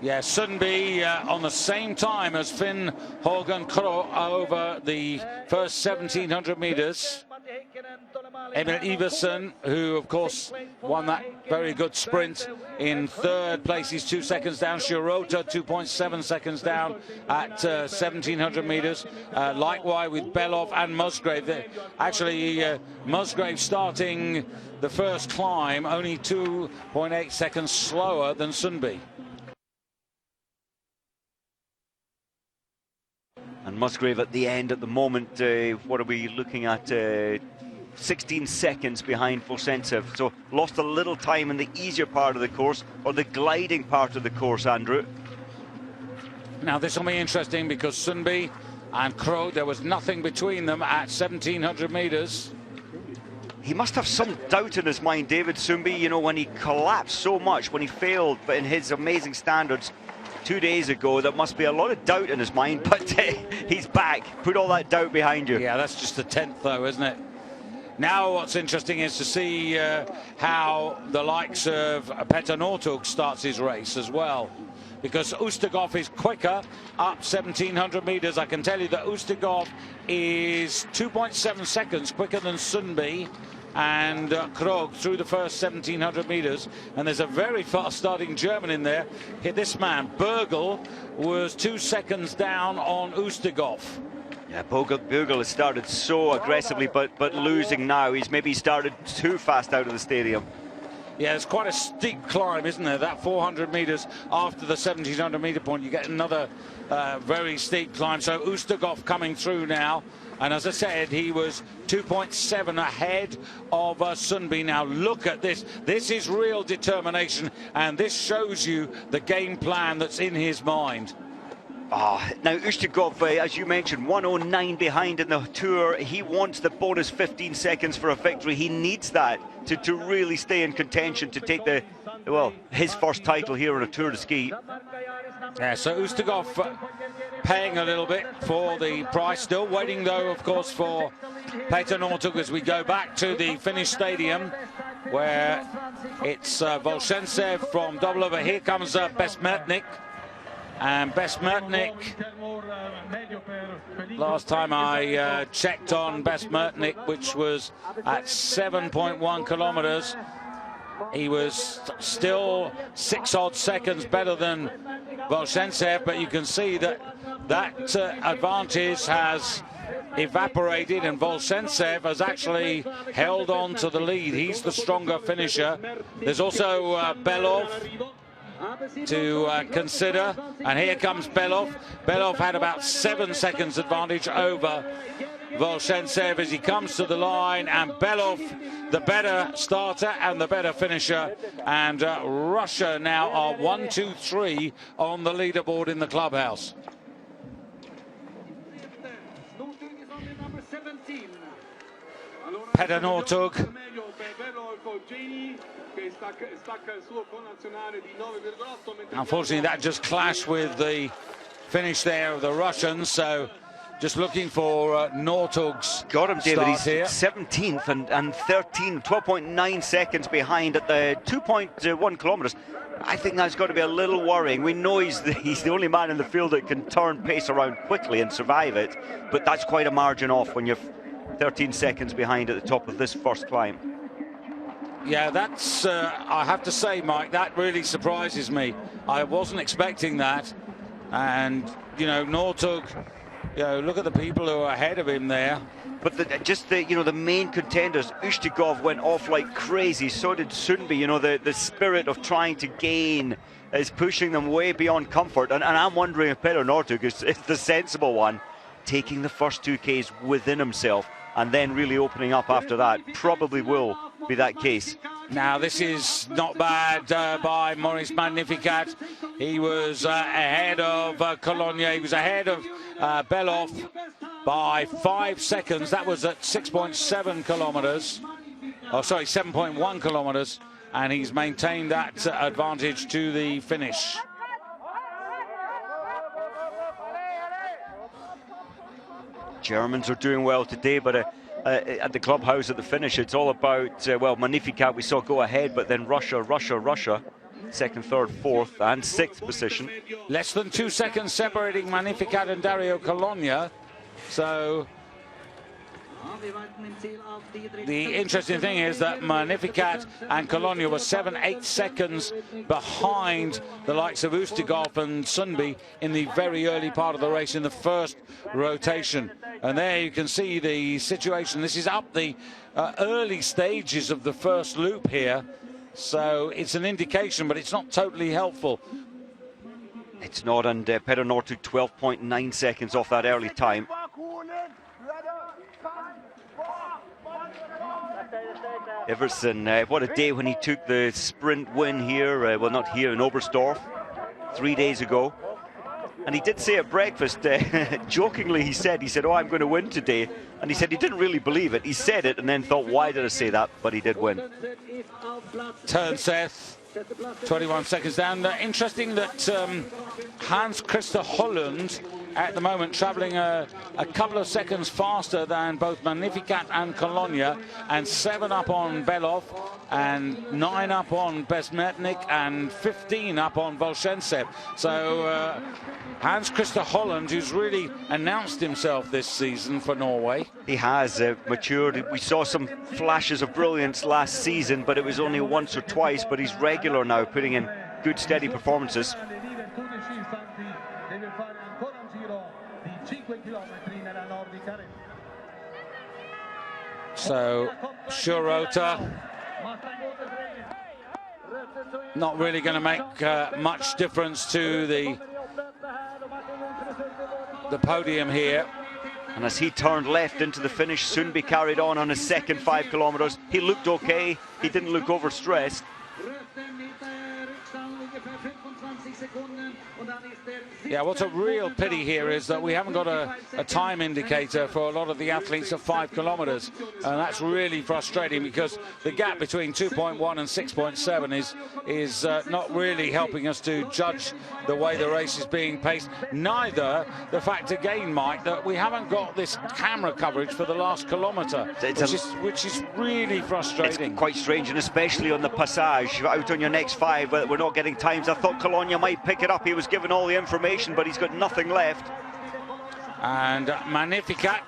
Yeah, Sundby on the same time as Finn Hågen Krogh over the first 1,700 metres. Emil Iversen, who of course won that very good sprint in third place. He's 2 seconds down. Shirota 2.7 seconds down at 1,700 meters. Likewise with Belov and Musgrave. Actually, Musgrave starting the first climb only 2.8 seconds slower than Sundby. And Musgrave at the end at the moment, what are we looking at? 16 seconds behind Volsensev. So lost a little time in the easier part of the course, or the gliding part of the course, Andrew. Now this will be interesting because Sundby and Krogh, there was nothing between them at 1,700 meters. He must have some doubt in his mind, David Sundby, you know, when he collapsed so much, when he failed, but in his amazing standards 2 days ago, there must be a lot of doubt in his mind, but he's back. Put all that doubt behind you. Yeah, that's just the 10th though, isn't it? Now what's interesting is to see how the likes of Petter Northug starts his race as well. Because Ustigov is quicker, up 1,700 meters. I can tell you that Ustigov is 2.7 seconds quicker than Sundby and Krogh through the first 1,700 meters. And there's a very fast starting German in there. Here, this man, Bergel, was 2 seconds down on Ustigov. Yeah, Bergel has started so aggressively, but losing now. He's maybe started too fast out of the stadium. Yeah, it's quite a steep climb, isn't there? That 400 meters after the 1,700 meter point, you get another very steep climb. So Ustigov coming through now. And as I said, he was 2.7 ahead of Sundby. Now look at this. This is real determination. And this shows you the game plan that's in his mind. Now Ustigov, as you mentioned, 109 behind in the Tour. He wants the bonus 15 seconds for a victory. He needs that to really stay in contention to take his first title here on a Tour de Ski. Yeah, so Ustigov paying a little bit for the price. Still waiting, though, of course, for Petter Northug as we go back to the Finnish stadium, where it's Volsensev from double over. Here comes Besmertnik. And Besmertnik, last time I checked on Besmertnik, which was at 7.1 kilometers, he was still 6 odd seconds better than Volsensev, but you can see that advantage has evaporated and Volsensev has actually held on to the lead. He's the stronger finisher. There's also Belov to consider, and here comes Belov. Belov had about 7 seconds advantage over Volsensev as he comes to the line, and Belov the better starter and the better finisher, and Russia now are 1, 2, 3 on the leaderboard in the clubhouse. Petter Northug. Unfortunately, that just clashed with the finish there of the Russians, so just looking for Northug's got him, David. He's here. 17th and 12.9 seconds behind at the 2.1 kilometers. I think that's got to be a little worrying. We know he's the only man in the field that can turn pace around quickly and survive it, but that's quite a margin off when you're 13 seconds behind at the top of this first climb. Yeah, that's, I have to say, Mike, that really surprises me. I wasn't expecting that. And, you know, Northug, you know, look at the people who are ahead of him there. But the main contenders, Ustigov went off like crazy. So did Sundby. You know, the spirit of trying to gain is pushing them way beyond comfort. And I'm wondering if Petter Northug is the sensible one, taking the first 2Ks within himself and then really opening up after that. Probably will be that case. Now this is not bad by Maurice Magnificat. He was ahead of Cologne. He was ahead of Belov by 5 seconds. That was at 6.7 kilometers. Oh, sorry, 7.1 kilometers. And he's maintained that advantage to the finish. Germans are doing well today, but at the clubhouse at the finish, it's all about, Magnificat we saw go ahead, but then Russia, second, third, fourth, and sixth position. Less than 2 seconds separating Magnificat and Dario Cologne. So The interesting thing is that Magnificat and Colonia were 7-8 seconds behind the likes of Ustigov and Sundby in the very early part of the race in the first rotation. And there you can see the situation. This is up the early stages of the first loop here. So it's an indication, but it's not totally helpful. It's not, and Pedernor took 12.9 seconds off that early time. Everson, what a day when he took the sprint win here, well, not here, in Oberstdorf 3 days ago. And he did say at breakfast, jokingly he said, oh, I'm going to win today. And he said he didn't really believe it. He said it and then thought, why did I say that? But he did win. Turnseth, 21 seconds down. Interesting that Hans Christer Holland at the moment travelling a couple of seconds faster than both Magnificat and Colonia, and 7 up on Belov, and 9 up on Besmetnik, and 15 up on Volshentsev. So Hans Christer Holland, who's really announced himself this season for Norway. He has matured. We saw some flashes of brilliance last season, but it was only once or twice, but he's regular now, putting in good steady performances. So Shirota not really going to make much difference to the podium here. And as he turned left into the finish, Sundby carried on his second 5 kilometers. He looked okay. He didn't look overstressed. Yeah, what's a real pity here is that we haven't got a time indicator for a lot of the athletes of 5 kilometers, and that's really frustrating because the gap between 2.1 and 6.7 is not really helping us to judge the way the race is being paced. Neither the fact again, Mike, that we haven't got this camera coverage for the last kilometre, which is really frustrating. It's quite strange, and especially on the passage out on your next 5, we're not getting times. I thought Colonia might pick it up. He was given all the information, but he's got nothing left. And Magnificat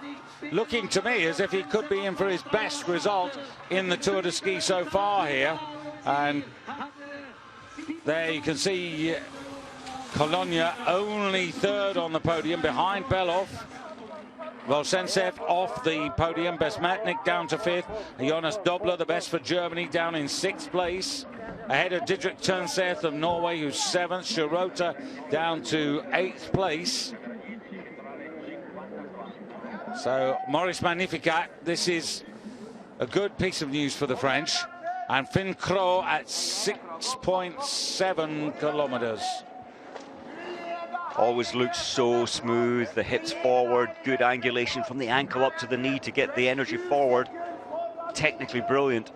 looking to me as if he could be in for his best result in the Tour de Ski so far here. And there you can see Colonia only 3rd on the podium behind Belov. Volshentsev off the podium, Besmatnik down to 5th, Jonas Dobler, the best for Germany, down in 6th place, ahead of Didrik Turnseth of Norway, who's 7th, Shirota down to 8th place. So Maurice Magnificat, this is a good piece of news for the French, and Finn Kroh at 6.7 kilometers. Always looks so smooth, the hips forward, good angulation from the ankle up to the knee to get the energy forward. Technically brilliant.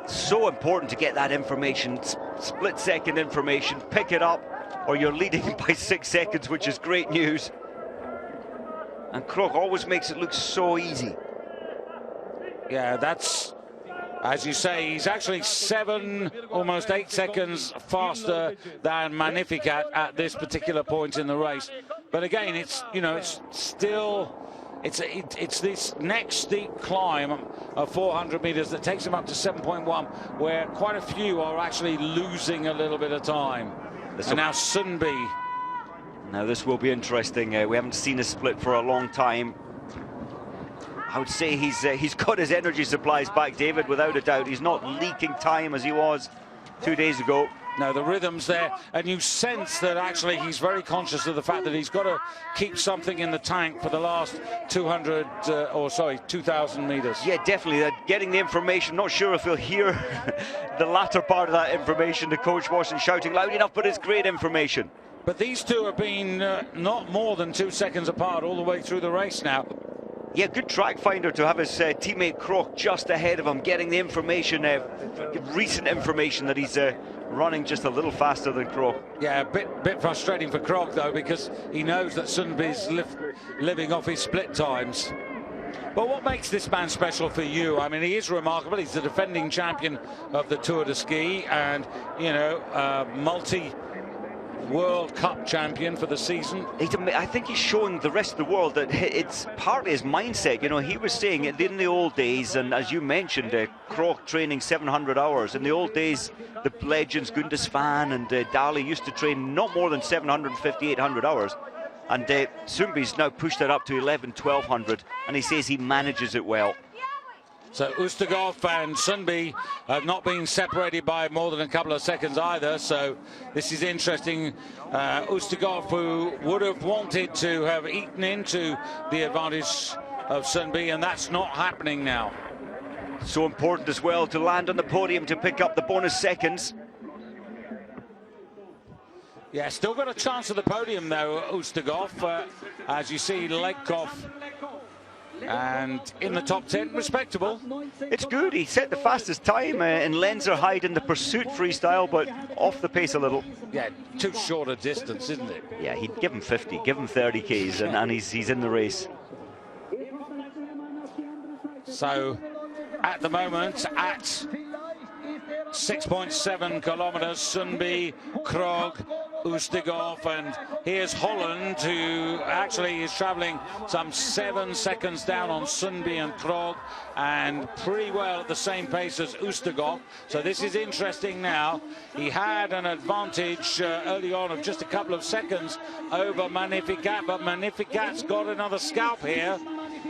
So important to get that information, split-second information, pick it up, or you're leading by 6 seconds, which is great news. And Kroh always makes it look so easy. Yeah, that's, as you say, he's actually 7, almost 8 seconds faster than Magnificat at this particular point in the race. But again, it's, you know, it's still, it's this next steep climb of 400 meters that takes him up to 7.1, where quite a few are actually losing a little bit of time. And now Sundby. Now this will be interesting. We haven't seen a split for a long time. I would say he's got his energy supplies back, David, without a doubt. He's not leaking time as he was 2 days ago. No, the rhythm's there, and you sense that actually he's very conscious of the fact that he's got to keep something in the tank for the last 2,000 meters. Yeah, definitely. Getting the information, not sure if he'll hear the latter part of that information. The coach wasn't shouting loud enough, but it's great information. But these two have been not more than 2 seconds apart all the way through the race now. Yeah, good track finder to have his teammate Kroh just ahead of him, getting the information, recent information that he's running just a little faster than Kroh. Yeah, a bit frustrating for Kroh though, because he knows that Sundby's living off his split times. But what makes this man special for you? I mean, he is remarkable. He's the defending champion of the Tour de Ski, and you know, World Cup champion for the season. I think he's showing the rest of the world that it's partly his mindset. You know, he was saying in the old days, and as you mentioned, Krog training 700 hours. In the old days, the legends Gundisvan and Dali used to train not more than 750, 800 hours. And Sundby's now pushed that up to 1,100, and he says he manages it well. So Ustigov and Sundby have not been separated by more than a couple of seconds either. So this is interesting. Ustigov, who would have wanted to have eaten into the advantage of Sundby, and that's not happening now. So important as well to land on the podium to pick up the bonus seconds. Yeah, still got a chance at the podium though, Ustigov. As you see, Legkov and in the top 10, respectable. It's good. He set the fastest time in Lenzerheide in the pursuit freestyle, but off the pace a little. Yeah, too short a distance, isn't it? Yeah, he'd give him 50, give him 30 Ks, and he's in the race. So at the moment, at 6.7 kilometers, Sundby, Krog, Ustigov, and here's Holland, who actually is traveling some 7 seconds down on Sundby and Krog, and pretty well at the same pace as Ustigov. So this is interesting now. He had an advantage early on of just a couple of seconds over Magnificat, but Magnificat's got another scalp here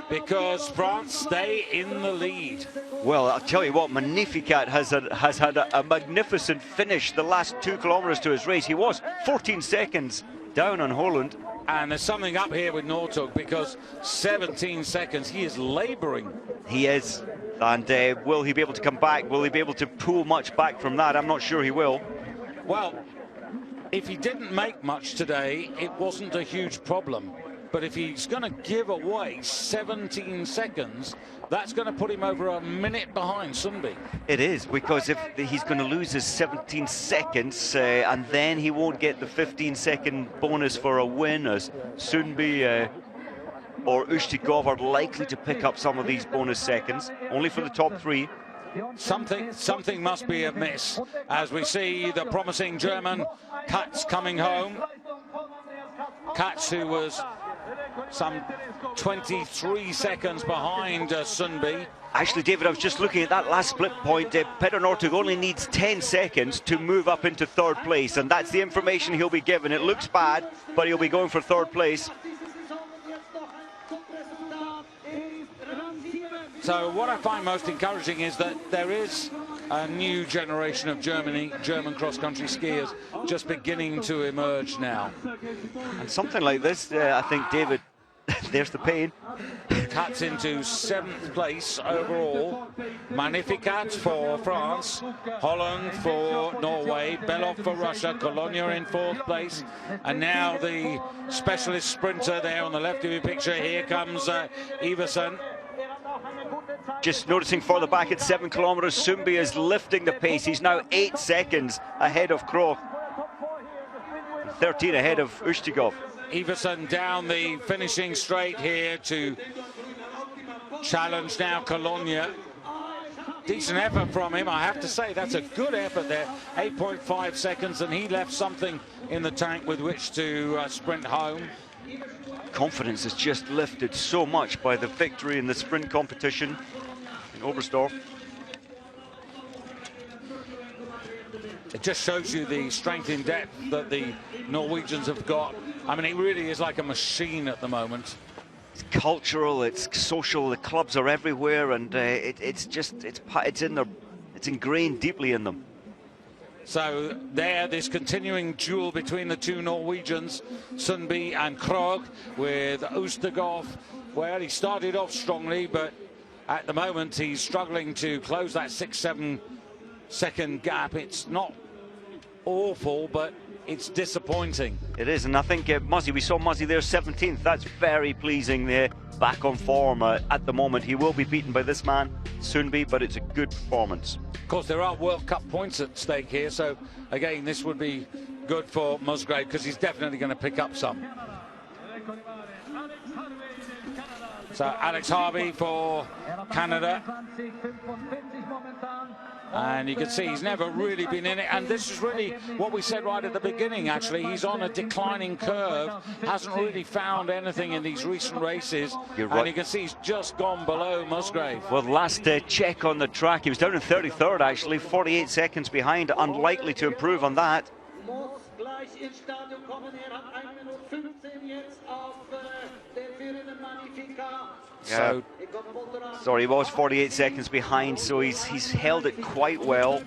because France stay in the lead. Well, I'll tell you what, Magnificat has had a magnificent finish the last 2 kilometers to his race. He was 14 seconds down on Holland. And there's something up here with Northug because 17 seconds, he is labouring. He is. And will he be able to come back? Will he be able to pull much back from that? I'm not sure he will. Well, if he didn't make much today, it wasn't a huge problem. But if he's going to give away 17 seconds, that's going to put him over a minute behind Sundby. It is, because if he's going to lose his 17 seconds and then he won't get the 15-second bonus for a win, as Sundby or Ustigov are likely to pick up some of these bonus seconds, only for the top 3. Something must be amiss as we see the promising German Katz coming home. Katz, who was some 23 seconds behind Sundby. Actually, David, I was just looking at that last split point. Petter Northug only needs 10 seconds to move up into 3rd place, and that's the information he'll be given. It looks bad, but he'll be going for 3rd place. So what I find most encouraging is that there is a new generation of German cross-country skiers just beginning to emerge now. And something like this, I think, David, there's the pain. Cuts into 7th place overall. Magnificat for France, Holland for Norway, Belov for Russia, Colonia in 4th place, and now the specialist sprinter there on the left of your picture. Here comes Iversen. Just noticing further back at 7 kilometers, Sundby is lifting the pace. He's now 8 seconds ahead of Krog, 13 ahead of Ustigov. Iversen down the finishing straight here to challenge now Colonia. Decent effort from him, I have to say. That's a good effort there. 8.5 seconds, and he left something in the tank with which to sprint home. Confidence is just lifted so much by the victory in the sprint competition in Oberstdorf. It just shows you the strength in depth that the Norwegians have got. I mean, it really is like a machine at the moment. It's cultural, it's social, the clubs are everywhere, and it's ingrained deeply in them. So there, this continuing duel between the two Norwegians, Sundby and Krog, with Ustigov. Well, he started off strongly, but at the moment he's struggling to close that 6-7 second gap. It's not awful, but it's disappointing. It is, and I think Muzzy, we saw Muzzy there 17th. That's very pleasing there, back on form at the moment. He will be beaten by this man, Sundby, but it's a good performance. Of course, there are World Cup points at stake here, so again, this would be good for Musgrave because he's definitely going to pick up some. So Alex Harvey for Canada. And you can see he's never really been in it. And this is really what we said right at the beginning, actually. He's on a declining curve, hasn't really found anything in these recent races. You're right. And you can see he's just gone below Musgrave. Well, last check on the track, he was down in 33rd, actually, 48 seconds behind. Unlikely to improve on that. Yeah. Sorry, he was 48 seconds behind, so he's held it quite well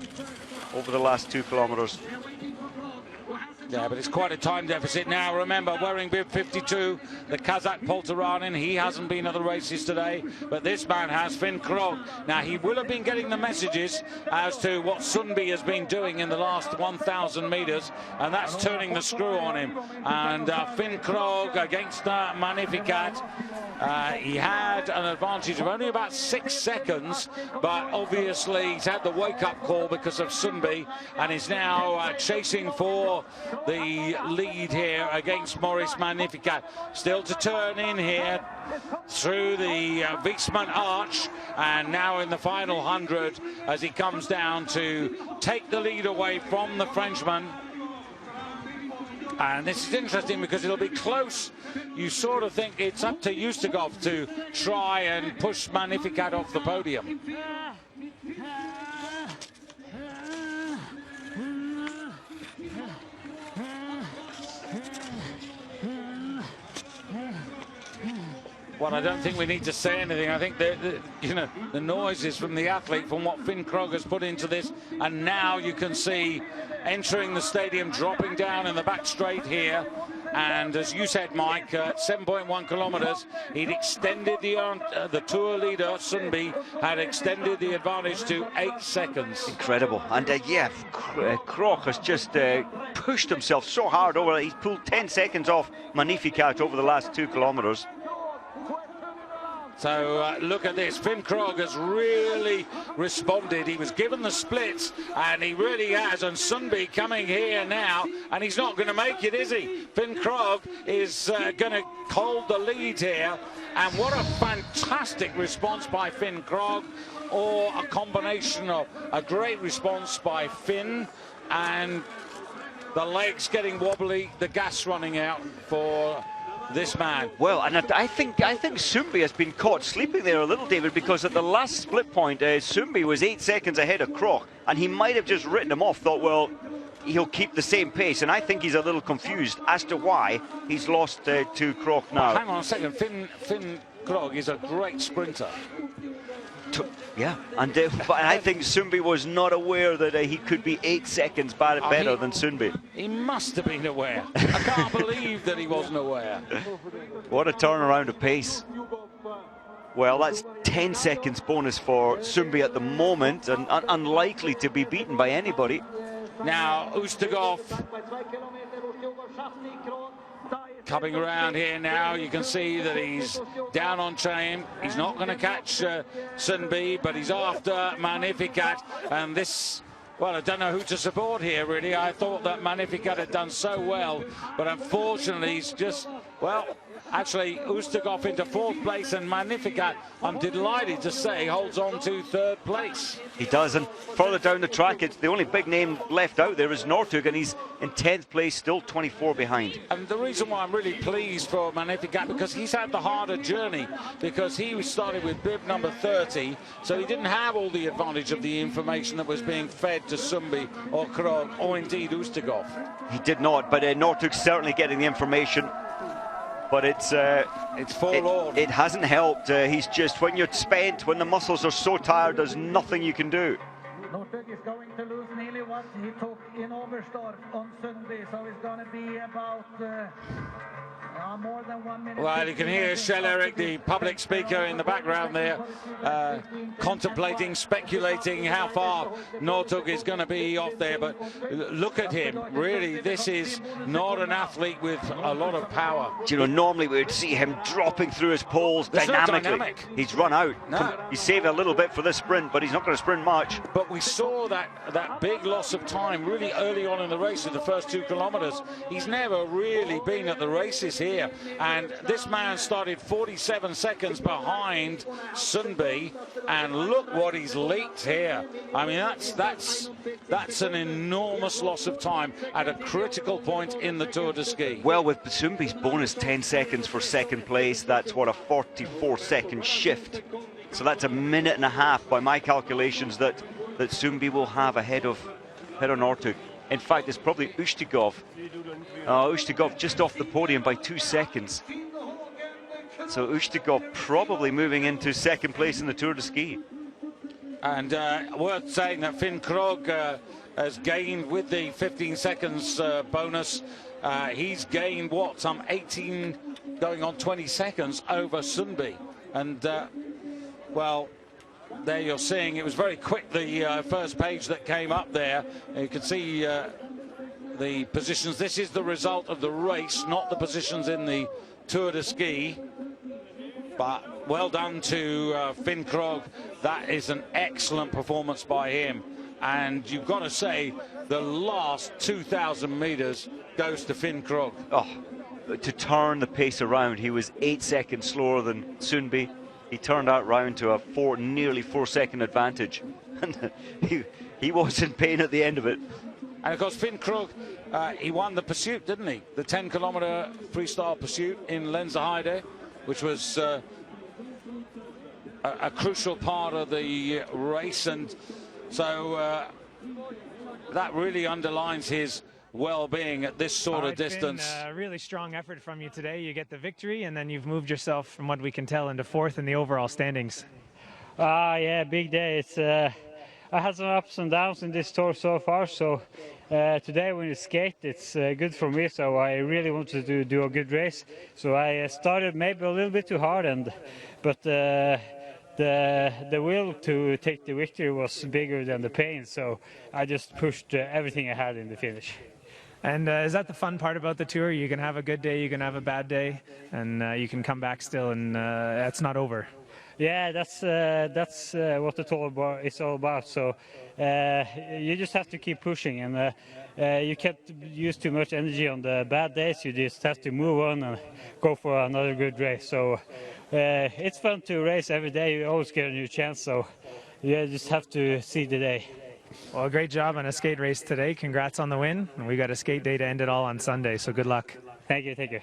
over the last 2 kilometers. Yeah, but it's quite a time deficit now. Remember, wearing bib 52, the Kazakh Poltaranin, he hasn't been at the races today, but this man has, Finn Krogh. Now, he will have been getting the messages as to what Sundby has been doing in the last 1,000 metres, and that's turning the screw on him. And Finn Krogh against Magnificat. He had an advantage of only about 6 seconds, but obviously he's had the wake-up call because of Sundby, and is now chasing for the lead here against Maurice Magnificat. Still to turn in here through the Wiesmann Arch, and now in the final 100 as he comes down to take the lead away from the Frenchman. And this is interesting because it'll be close. You sort of think it's up to Ustigov to try and push Magnificat off the podium. Well, I don't think we need to say anything. I think the noises from the athlete, from what Finn Krogh has put into this, and now you can see entering the stadium, dropping down in the back straight here. And as you said, Mike, at 7.1 kilometres, he'd extended the tour leader, Sundby, had extended the advantage to 8 seconds. Incredible. And yeah, Krogh has just pushed himself so hard over. He's pulled 10 seconds off Magnificat over the last 2 kilometres. So look at this, Finn Krogh has really responded. He was given the splits, and he really has. And Sundby coming here now, and he's not going to make it, is he? Finn Krogh is going to hold the lead here. And what a fantastic response by Finn Krogh, or a combination of a great response by Finn and the legs getting wobbly, the gas running out for this man. Well, and I think Sundby has been caught sleeping there a little, David, because at the last split point, Sundby was 8 seconds ahead of Krogh, and he might have just written him off, thought, well, he'll keep the same pace, and I think he's a little confused as to why he's lost to Krogh now. Well, hang on a second, Finn Krogh is a great sprinter. Yeah, and but I think Sundby was not aware that he could be 8 seconds better than Sundby. He must have been aware. I can't believe that he wasn't aware. What a turnaround of pace. Well, that's 10 seconds bonus for Sundby at the moment, and unlikely to be beaten by anybody. Now, Ustigov coming around here now. You can see that he's down on chain. He's not going to catch Sundby, but he's after Magnificat. And this, well, I don't know who to support here, really. I thought that Magnificat had done so well, but unfortunately he's just, well, actually Ustigov into 4th place, and Magnificat, I'm delighted to say, holds on to 3rd place. He does, and further down the track, it's the only big name left out there is Northug, and he's in 10th place, still 24 behind. And the reason why I'm really pleased for Magnificat, because he's had the harder journey, because he started with bib number 30, so he didn't have all the advantage of the information that was being fed to Sundby or Krogh, or indeed Ustigov. He did not, but Northug's certainly getting the information. But it's forlorn. It hasn't helped. He's just, when you're spent, when the muscles are so tired, there's nothing you can do. Northug is going to lose nearly what he took in Oberstdorf on Sunday, so it's going to be about more than 1 minute. Well, you can hear Kjell-Erik, the public speaker, in the background there, contemplating, speculating how far Northug is going to be off there. But look at him. Really, this is not an athlete with a lot of power. Do you know, normally we would see him dropping through his poles dynamically. He's run out. No. He's saved a little bit for this sprint, but he's not going to sprint much. But we saw that big loss of time really early on in the race in the first 2 kilometres. He's never really been at the races here. And this man started 47 seconds behind Sundby, and look what he's leaked here. I mean, that's an enormous loss of time at a critical point in the Tour de Ski. Well, with Sundby's bonus 10 seconds for second place, that's what, a 44-second shift. So that's a minute and a half by my calculations that Sundby will have ahead of Northug. In fact, it's probably Ustigov. Ustigov just off the podium by 2 seconds. So Ustigov probably moving into second place in the Tour de Ski. And worth saying that Finn Krogh has gained with the 15 seconds bonus. He's gained, what, some 18 going on 20 seconds over Sundby. And, well, there you're seeing it was very quick, the first page that came up there. You can see the positions. This is the result of the race, not the positions in the Tour de Ski. But well done to Finn Krogh. That is an excellent performance by him. And you've got to say the last 2,000 meters goes to Finn Krogh. Oh, to turn the pace around, he was 8 seconds slower than Sundby. He turned that round to a nearly 4 second advantage. And he was in pain at the end of it. And of course, Finn Krogh, he won the pursuit, didn't he? The 10-kilometer freestyle pursuit in Lenzerheide, which was a crucial part of the race. And so that really underlines his well-being at this sort of distance. It's been a really strong effort from you today. You get the victory, and then you've moved yourself, from what we can tell, into fourth in the overall standings. Yeah, big day. It's I had some ups and downs in this tour so far, so today when you skate, it's good for me, so I really wanted to do a good race. So I started maybe a little bit too hard, but the will to take the victory was bigger than the pain, so I just pushed everything I had in the finish. And is that the fun part about the tour? You can have a good day, you can have a bad day, and you can come back still, and it's not over. Yeah, that's what the tour is all about. So you just have to keep pushing, and you can't use too much energy on the bad days. You just have to move on and go for another good race. So it's fun to race every day. You always get a new chance. So you just have to see the day. Well, great job on a skate race today. Congrats on the win. And we got a skate day to end it all on Sunday, so good luck. Thank you, thank you.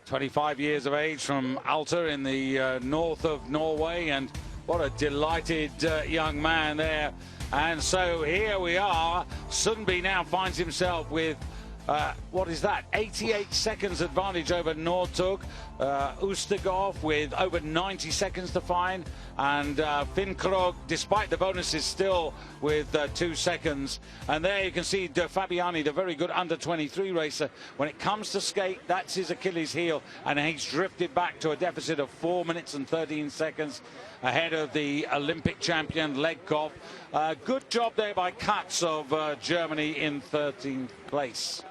25 years of age from Alta in the north of Norway, and what a delighted young man there. And so here we are. Sundby now finds himself with what is that, 88 seconds advantage over Northug. Ustigov with over 90 seconds to find, and Finn Krogh, despite the bonuses, still with 2 seconds. And there you can see De Fabiani, the very good under-23 racer. When it comes to skate, that's his Achilles heel, and he's drifted back to a deficit of 4 minutes and 13 seconds ahead of the Olympic champion Legkov. Good job there by Katz of Germany in 13th place.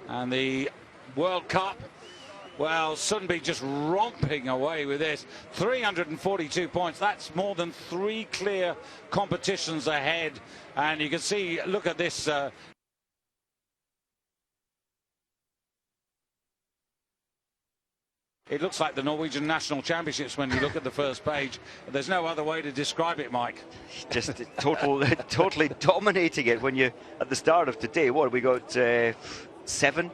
And the World Cup, well, Sundby just romping away with this. 342 points. That's more than 3 clear competitions ahead. And you can see, look at this. It looks like the Norwegian National Championships when you look at the first page. There's no other way to describe it, Mike. Just totally dominating it. When you, at the start of today, what we got 7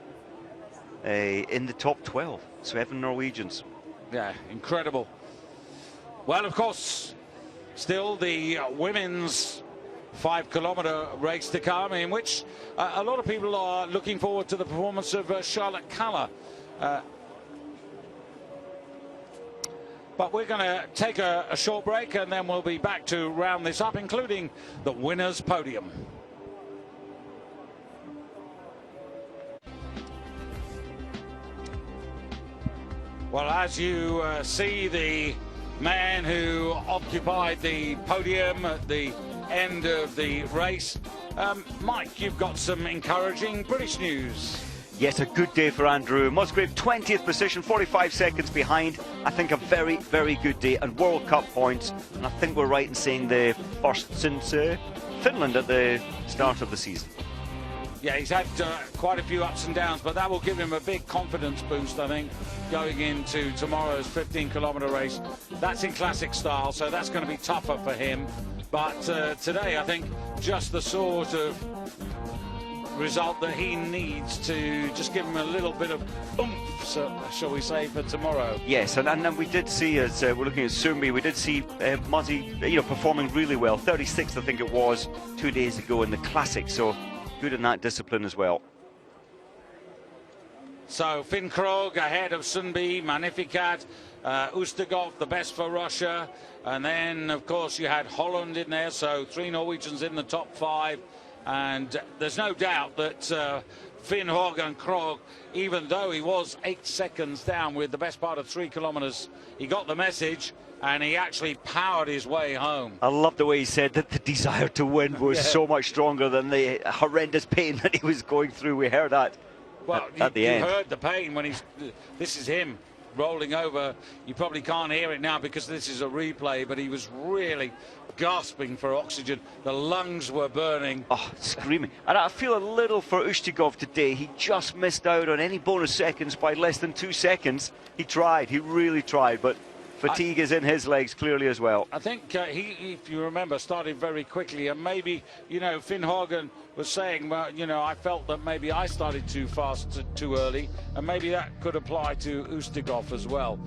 in the top 12, 7 Norwegians. Yeah, incredible. Well, of course, still the women's 5-kilometer race to come, in which a lot of people are looking forward to the performance of Charlotte Kaller. But we're going to take a short break, and then we'll be back to round this up, including the winner's podium. Well, as you see, the man who occupied the podium at the end of the race, Mike, you've got some encouraging British news. Yes, a good day for Andrew Musgrave, 20th position, 45 seconds behind. I think a very, very good day, and World Cup points. And I think we're right in saying the first since Finland at the start of the season. Yeah, he's had quite a few ups and downs, but that will give him a big confidence boost, I think, going into tomorrow's 15-kilometre race. That's in classic style, so that's going to be tougher for him. But today, I think, just the sort of result that he needs to just give him a little bit of oomph, so, shall we say, for tomorrow. Yes, and we did see, as we're looking at Sumbi, we did see Muzzy, performing really well. 36th, I think it was, 2 days ago in the Classic, so good in that discipline as well. So Finn Krogh ahead of Sundby, Magnificat, Ustigov, the best for Russia. And then, of course, you had Holland in there, so 3 Norwegians in the top 5. And there's no doubt that Finn Hågen Krogh, even though he was 8 seconds down with the best part of 3 kilometres, he got the message and he actually powered his way home. I love the way he said that the desire to win was so much stronger than the horrendous pain that he was going through. We heard that at the end. You heard the pain when this is him rolling over. You probably can't hear it now because this is a replay, but he was really gasping for oxygen. The lungs were burning. Oh, screaming. And I feel a little for Ustigov today. He just missed out on any bonus seconds by less than 2 seconds. He tried, he really tried, but fatigue is in his legs clearly as well. I think he, if you remember, started very quickly, and maybe, Finn Hågen was saying, well, I felt that maybe I started too fast, too early, and maybe that could apply to Ustigov as well.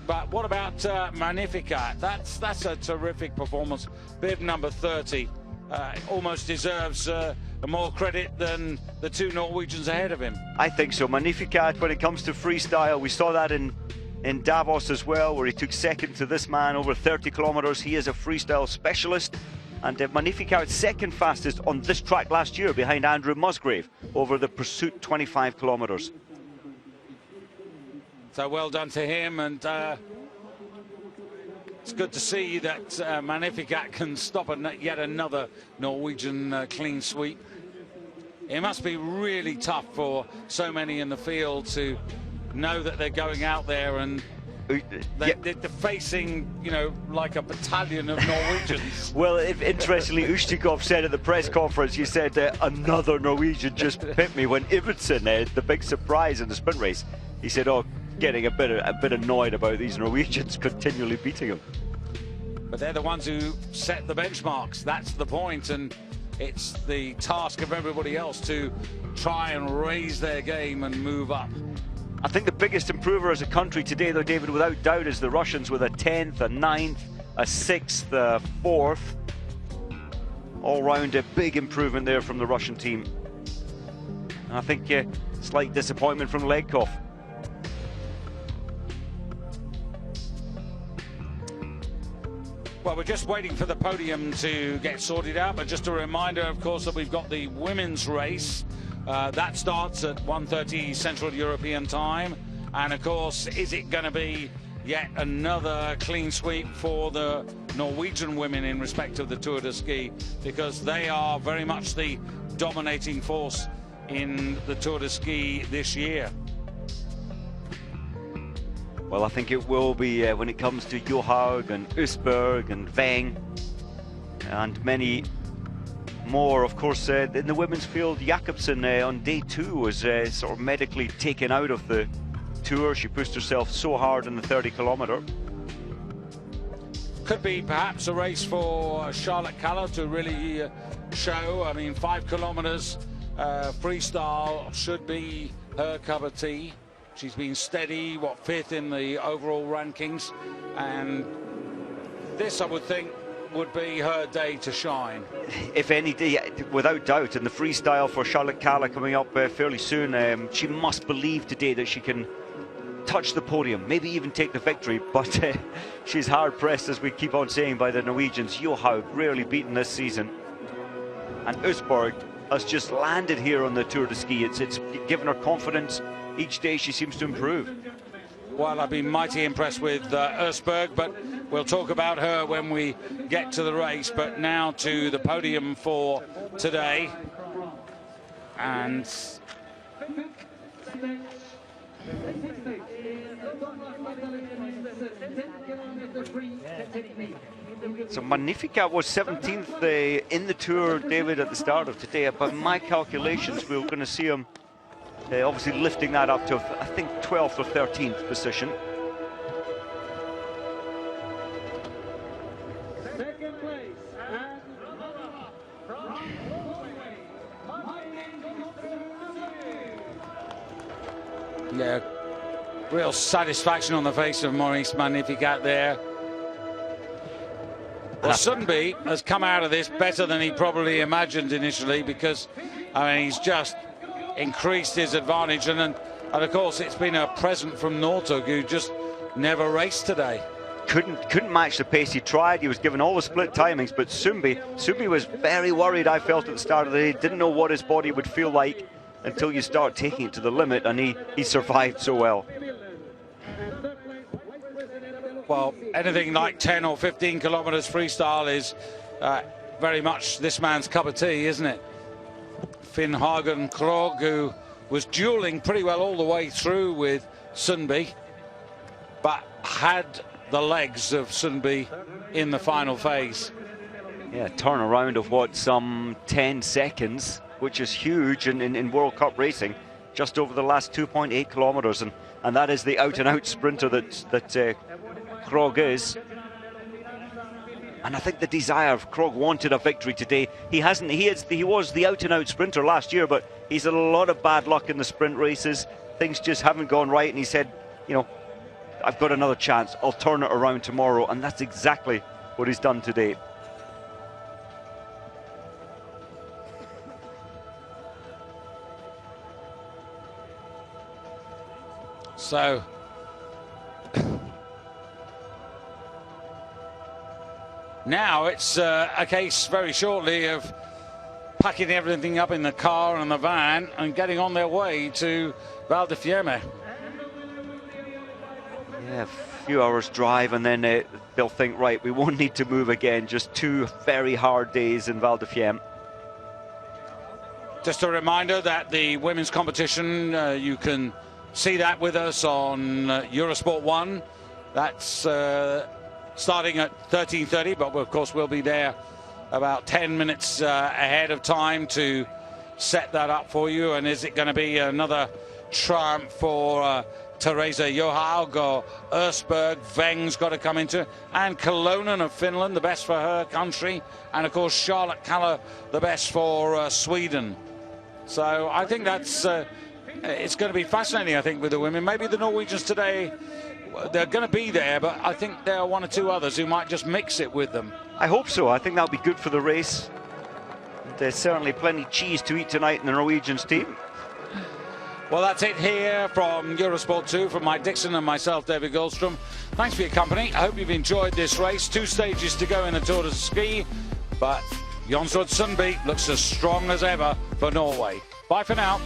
But what about Magnificat? That's a terrific performance. Bib number 30 almost deserves more credit than the 2 Norwegians ahead of him. I think so. Magnificat, when it comes to freestyle, we saw that in Davos as well, where he took second to this man over 30 kilometres. He is a freestyle specialist. And Magnificat second fastest on this track last year behind Andrew Musgrave over the Pursuit 25 kilometres. So well done to him, and it's good to see that Magnificat can stop yet another Norwegian clean sweep. It must be really tough for so many in the field to know that they're going out there and they're facing, like a battalion of Norwegians. Well, interestingly, Ustigov said at the press conference, he said another Norwegian just bit me when Iversen, the big surprise in the sprint race, he said, getting a bit annoyed about these Norwegians continually beating him. But they're the ones who set the benchmarks. That's the point, and it's the task of everybody else to try and raise their game and move up. I think the biggest improver as a country today, though, David, without doubt, is the Russians with a 10th, a 9th, a 6th, a 4th. All round a big improvement there from the Russian team. And I think slight disappointment from Legkov. Well, we're just waiting for the podium to get sorted out, but just a reminder, of course, that we've got the women's race. That starts at 1:30 Central European time. And, of course, is it going to be yet another clean sweep for the Norwegian women in respect of the Tour de Ski? Because they are very much the dominating force in the Tour de Ski this year. Well, I think it will be when it comes to Johaug and Østberg and Weng and many more. Of course, in the women's field, Jakobsen on day 2 was sort of medically taken out of the Tour. She pushed herself so hard in the 30 kilometre. Could be perhaps a race for Charlotte Kaller to really show. I mean, 5 kilometres freestyle should be her cup of tea. She's been steady, 5th in the overall rankings, and this, I would think, would be her day to shine. If any day, without doubt, and the freestyle for Charlotte Kaller coming up fairly soon, she must believe today that she can touch the podium, maybe even take the victory, but she's hard pressed, as we keep on saying, by the Norwegians. Johaug rarely beaten this season, and Østberg has just landed here on the Tour de Ski. It's given her confidence. Each day she seems to improve. Well, I've been mighty impressed with Østberg, but we'll talk about her when we get to the race. But now to the podium for today. And So Magnificat was 17th in the Tour, David, at the start of today. By my calculations, we're going to see him obviously lifting that up to, I think, 12th or 13th position. Second place, Yeah, real satisfaction on the face of Maurice Magnificat there. Well, Sundby has come out of this better than he probably imagined initially, because I mean, he's just increased his advantage, and of course it's been a present from Northug, who just never raced today. Couldn't match the pace. He tried, he was given all the split timings, but Sundby was very worried, I felt, at the start of the day. Didn't know what his body would feel like until you start taking it to the limit, and he survived so well. Well, anything like 10 or 15 kilometers freestyle is very much this man's cup of tea, isn't it? Finn Hagen Krog, who was dueling pretty well all the way through with Sundby, but had the legs of Sundby in the final phase. Yeah, turnaround of what, some 10 seconds, which is huge in World Cup racing, just over the last 2.8 kilometers, and that is the out-and-out sprinter that Krog is. And I think the desire of Krog wanted a victory today. He was the out-and-out sprinter last year, but he's had a lot of bad luck in the sprint races. Things just haven't gone right, and he said, you know, I've got another chance, I'll turn it around tomorrow, and that's exactly what he's done today. So now it's a case very shortly of packing everything up in the car and the van and getting on their way to Val di Fiemme. Yeah, a few hours drive, and then they'll think, right, we won't need to move again. Just 2 very hard days in Val di Fiemme. Just a reminder that the women's competition, you can see that with us on Eurosport 1. That's starting at 13:30, but of course we'll be there about 10 minutes ahead of time to set that up for you. And is it going to be another triumph for Teresa Johaug or Ersberg? Weng's got to come into, and Kolonen of Finland, the best for her country, and of course Charlotte Kalla, the best for Sweden. So I think that's it's going to be fascinating, I think, with the women. Maybe the Norwegians today, they're going to be there, but I think there are 1 or 2 others who might just mix it with them. I hope so. I think that'll be good for the race. There's certainly plenty of cheese to eat tonight in the Norwegians team. Well, that's it here from Eurosport 2, from Mike Dixon and myself, David Goldstrom. Thanks for your company. I hope you've enjoyed this race. 2 stages to go in the TdS Stge, but Jonsrud Sundby looks as strong as ever for Norway. Bye for now.